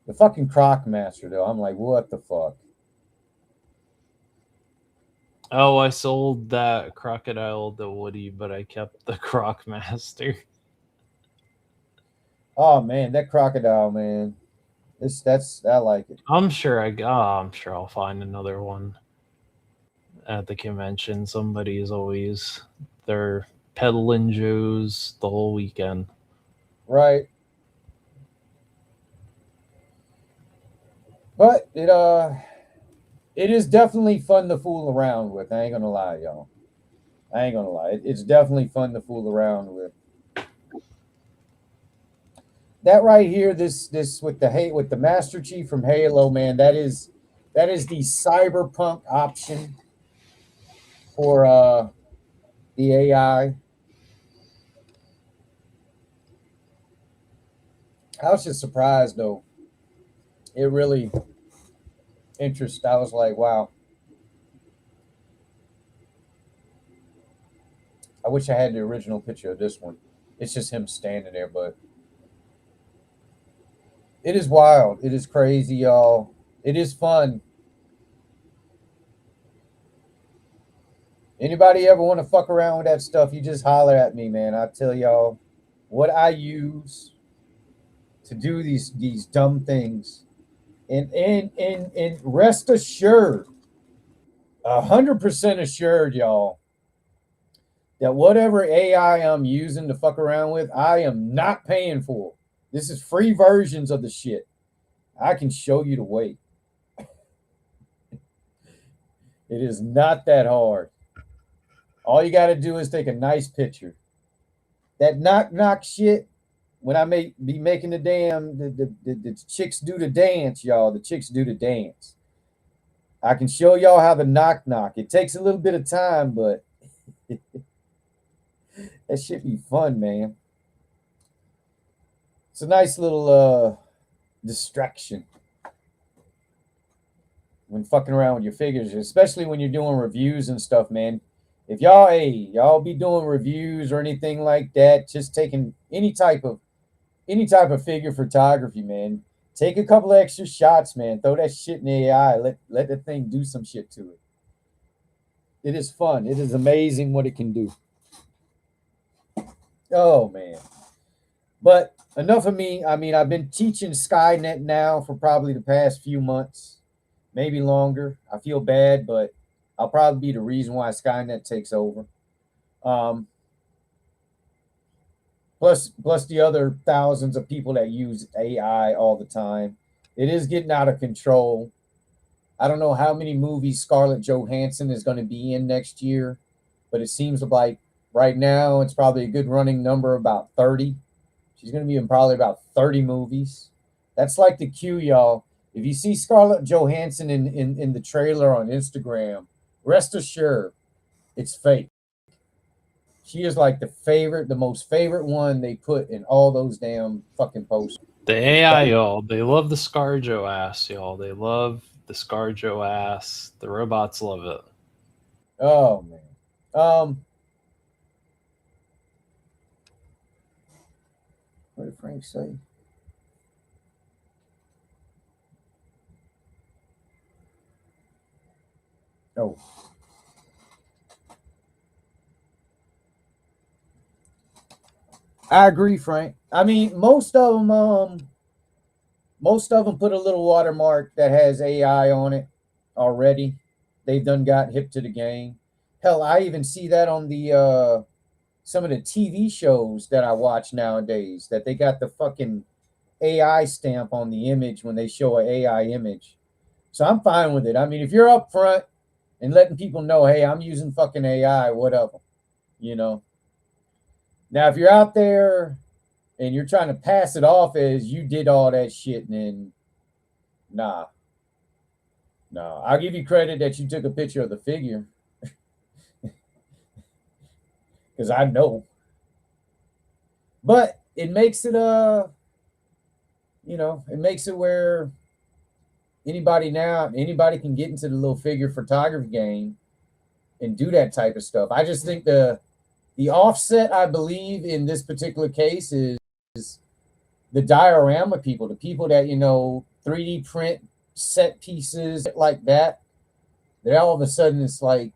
S2: The fucking Croc Master though, I'm like, what the fuck?
S1: Oh, I sold that crocodile to Woody, but I kept the Croc Master.
S2: Oh man, that crocodile, man. I like it.
S1: I'm sure I'll find another one at the convention. Somebody's always they're peddling Joes the whole weekend.
S2: Right. But it is definitely fun to fool around with. I ain't gonna lie, y'all. I ain't gonna lie. It's definitely fun to fool around with. That right here, this with the Master Chief from Halo, man. That is the cyberpunk option for the AI. I was just surprised though. It really interested. I was like, wow. I wish I had the original picture of this one. It's just him standing there, but it is wild. It is crazy, y'all. It is fun. Anybody ever want to fuck around with that stuff, you just holler at me, man. I tell y'all what I use to do these dumb things. And rest assured, 100% assured, y'all, that whatever AI I'm using to fuck around with, I am not paying for. This is free versions of the shit. I can show you the way. It is not that hard. All you got to do is take a nice picture. That knock shit, when I be making the damn, the chicks do the dance, y'all. The chicks do the dance. I can show y'all how the knock. It takes a little bit of time, but That shit be fun, man. It's a nice little distraction when fucking around with your figures, especially when you're doing reviews and stuff, man. If y'all, hey, y'all be doing reviews or anything like that, just taking any type of figure photography, man. Take a couple of extra shots, man. Throw that shit in the AI. Let the thing do some shit to it. It is fun. It is amazing what it can do. Oh man. But enough of me. I mean, I've been teaching Skynet now for probably the past few months, maybe longer. I feel bad, but I'll probably be the reason why Skynet takes over. Um, plus the other thousands of people that use AI all the time. It is getting out of control. I don't know how many movies Scarlett Johansson is going to be in next year, but it seems like right now it's probably a good running number, about 30. She's going to be in probably about 30 movies. That's like the queue, y'all. If you see Scarlett Johansson in the trailer on Instagram, rest assured it's fake. She is like the most favorite one they put in all those damn fucking posters.
S1: The AI, y'all, they love the ScarJo ass, y'all. They love the ScarJo ass. The robots love it.
S2: Oh man. What did Frank say? Oh, I agree, Frank. I mean, most of them put a little watermark that has AI on it already. They've done got hip to the game. Hell, I even see that on the some of the TV shows that I watch nowadays, that they got the fucking AI stamp on the image when they show an AI image. So I'm fine with it. I mean, if you're up front and letting people know, hey, I'm using fucking AI, whatever, you know. Now, if you're out there and you're trying to pass it off as you did all that shit, then nah, nah. I'll give you credit that you took a picture of the figure because I know. But it makes it it makes it where anybody can get into the little figure photography game and do that type of stuff. I just think the offset, I believe, in this particular case is the diorama people, the people that 3D print set pieces like that. Then all of a sudden it's like,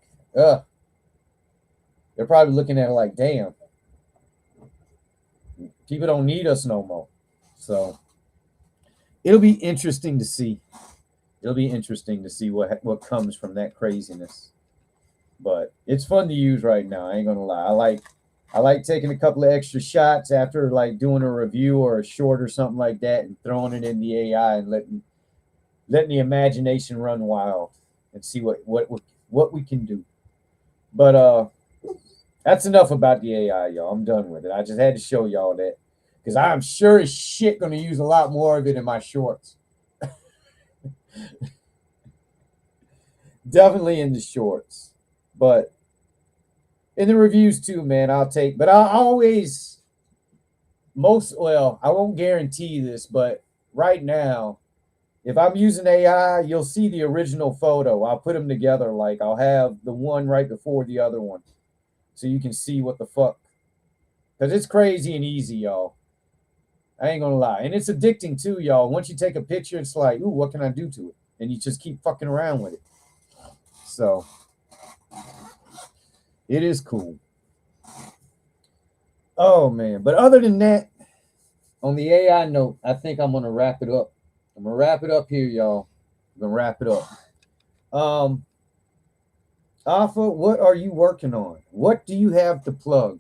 S2: they're probably looking at it like, damn, people don't need us no more. So it'll be interesting to see. It'll be interesting to see what comes from that craziness. But it's fun to use right now. I ain't gonna lie. I like taking a couple of extra shots after like doing a review or a short or something like that and throwing it in the AI and letting the imagination run wild and see what we can do. But that's enough about the AI, y'all. I'm done with it. I just had to show y'all that because I'm sure as shit gonna use a lot more of it in my shorts. Definitely in the shorts, but in the reviews too, man. I'll take, but I always I won't guarantee this, but right now, if I'm using AI, you'll see the original photo. I'll put them together. Like I'll have the one right before the other one, so you can see what the fuck. Because it's crazy and easy, y'all. I ain't gonna lie, and it's addicting too, y'all. Once you take a picture, it's like, ooh, what can I do to it? And you just keep fucking around with it. So it is cool. Oh man, but other than that, on the AI note, I think I'm gonna wrap it up. I'm gonna wrap it up here, y'all. I'm gonna wrap it up. Um, Alpha, what are you working on? What do you have to plug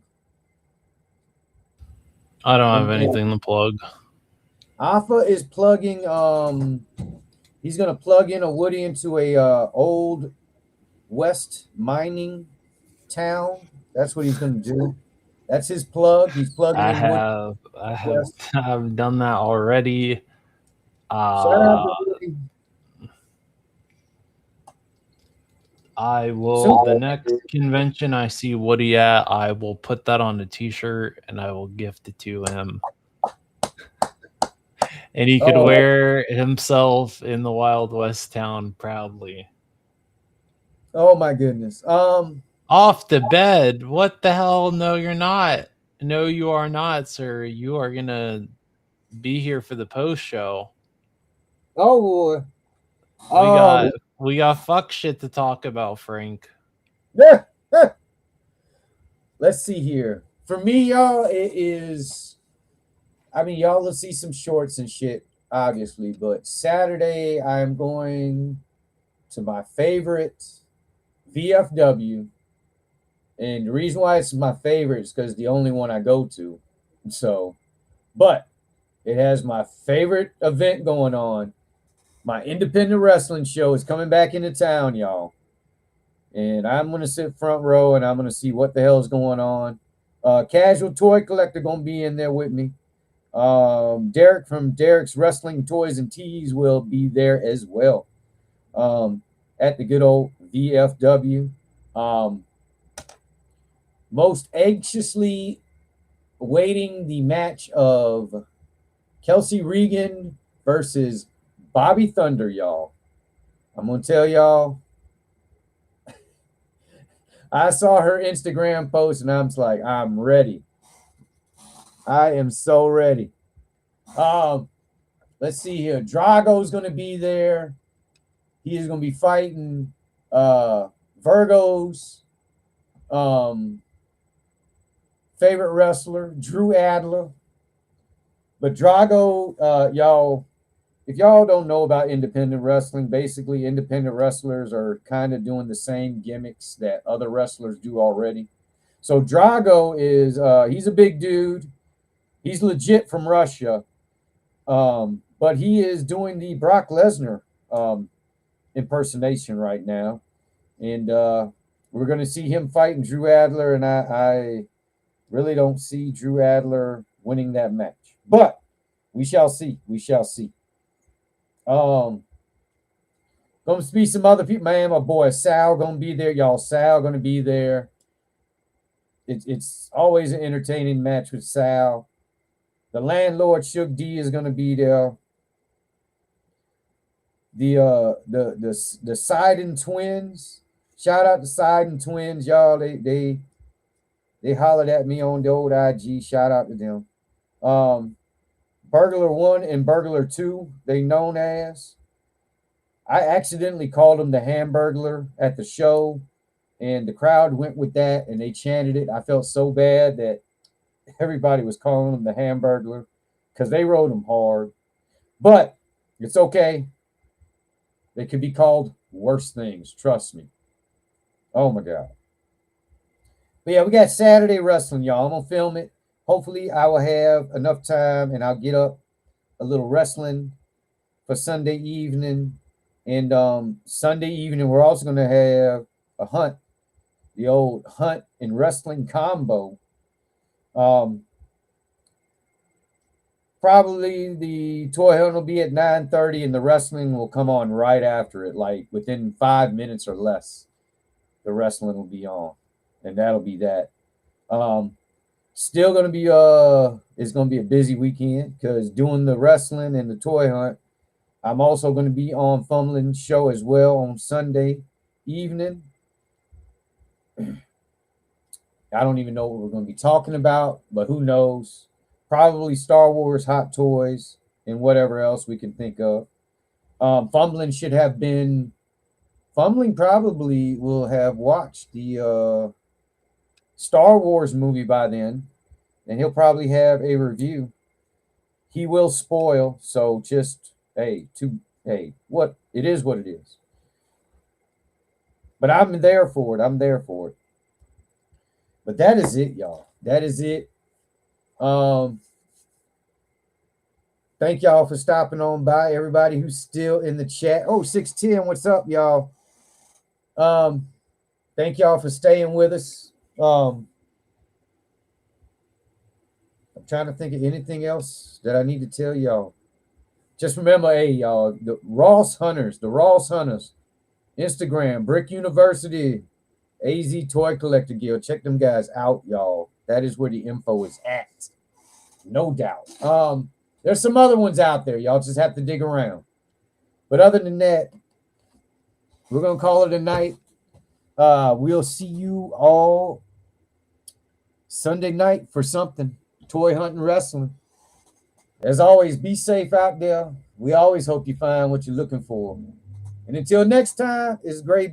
S1: I don't
S2: on
S1: have
S2: the
S1: anything to plug.
S2: Alpha is plugging. He's gonna plug in a Woody into a old West mining town. That's what he's gonna do. That's his plug. He's plugging
S1: I
S2: in Woody
S1: have I have
S2: West.
S1: I've done that already.
S2: Shout out
S1: Uh
S2: to Woody.
S1: I will. The
S2: So,
S1: next convention I see Woody at, I will put that on a T-shirt and I will gift it to him, and he could
S2: oh,
S1: wear himself in the Wild West town proudly.
S2: oh my goodness.
S1: Off the bed. What the hell? No, you're not. No, you are not, sir. You are gonna be here for the post show.
S2: Oh boy.
S1: We
S2: Um,
S1: got we got fuck shit to talk about, Frank.
S2: yeah. Let's see here. For me, y'all, it is. I mean, y'all will see some shorts and shit, obviously, but Saturday I'm going to my favorite VFW, and the reason why it's my favorite is because the only one I go to. So, but it has my favorite event going on. My independent wrestling show is coming back into town, y'all. And I'm gonna sit front row and I'm gonna see what the hell is going on. Casual toy collector gonna be in there with me. Derek from Derek's Wrestling Toys and Tees will be there as well. At the good old VFW. Um, Most anxiously awaiting the match of Kelsey Regan versus Bobby Thunder, y'all. I'm gonna tell y'all, I saw her Instagram post and I'm just like, I'm ready. I am so ready. Um, let's see here. Drago's gonna be there. He is gonna be fighting Virgo's um, favorite wrestler, Drew Adler. But Drago, y'all, if y'all don't know about independent wrestling, basically independent wrestlers are kind of doing the same gimmicks that other wrestlers do already. So Drago is he's a big dude. He's legit from Russia, but he is doing the Brock Lesnar impersonation right now, and we're going to see him fighting Drew Adler. And I really don't see Drew Adler winning that match, but we shall see. We shall see. Um, Gonna be some other people. Man, my boy Sal gonna be there. Y'all, Sal gonna be there. It's always an entertaining match with Sal. The landlord Shook D is gonna be there. The Sidon twins. Shout out to Sidon twins, y'all. They hollered at me on the old IG. Shout out to them. Burglar 1 and Burglar 2, they known as. I accidentally called them the Hamburglar at the show, and the crowd went with that and they chanted it. I felt so bad that everybody was calling them the Hamburglar because they rode them hard. But it's okay. They could be called worse things. Trust me. Oh my God. But yeah, we got Saturday wrestling, y'all. I'm going to film it. Hopefully, I will have enough time and I'll get up a little wrestling for Sunday evening. And Sunday evening, we're also going to have a hunt, the old hunt and wrestling combo. Probably the toy hunt will be at 9:30 and the wrestling will come on right after it, like within 5 minutes or less. The wrestling will be on, and that'll be that. Still gonna be it's gonna be a busy weekend because doing the wrestling and the toy hunt. I'm also gonna be on Fumlin's show as well on Sunday evening. I don't even know what we're going to be talking about, but who knows? Probably Star Wars, Hot Toys, and whatever else we can think of. Fumbling should have been. Fumbling probably will have watched the Star Wars movie by then, and he'll probably have a review. He will spoil, so just what it is, what it is. But I'm there for it. I'm there for it. But that is it, y'all. That is it. Um, Thank y'all for stopping on by. Everybody who's still in the chat. Oh, 610, what's up, y'all? Thank y'all for staying with us. I'm trying to think of anything else that I need to tell y'all. Just remember, hey, y'all, the Ross Hunters, Instagram, Brick University, AZ Toy Collector Guild. Check them guys out, y'all. That is where the info is at. No doubt. There's some other ones out there. Y'all just have to dig around. But other than that, we're gonna call it a night. We'll see you all Sunday night for something. Toy hunting, wrestling. As always, be safe out there. We always hope you find what you're looking for. And until next time, it's great being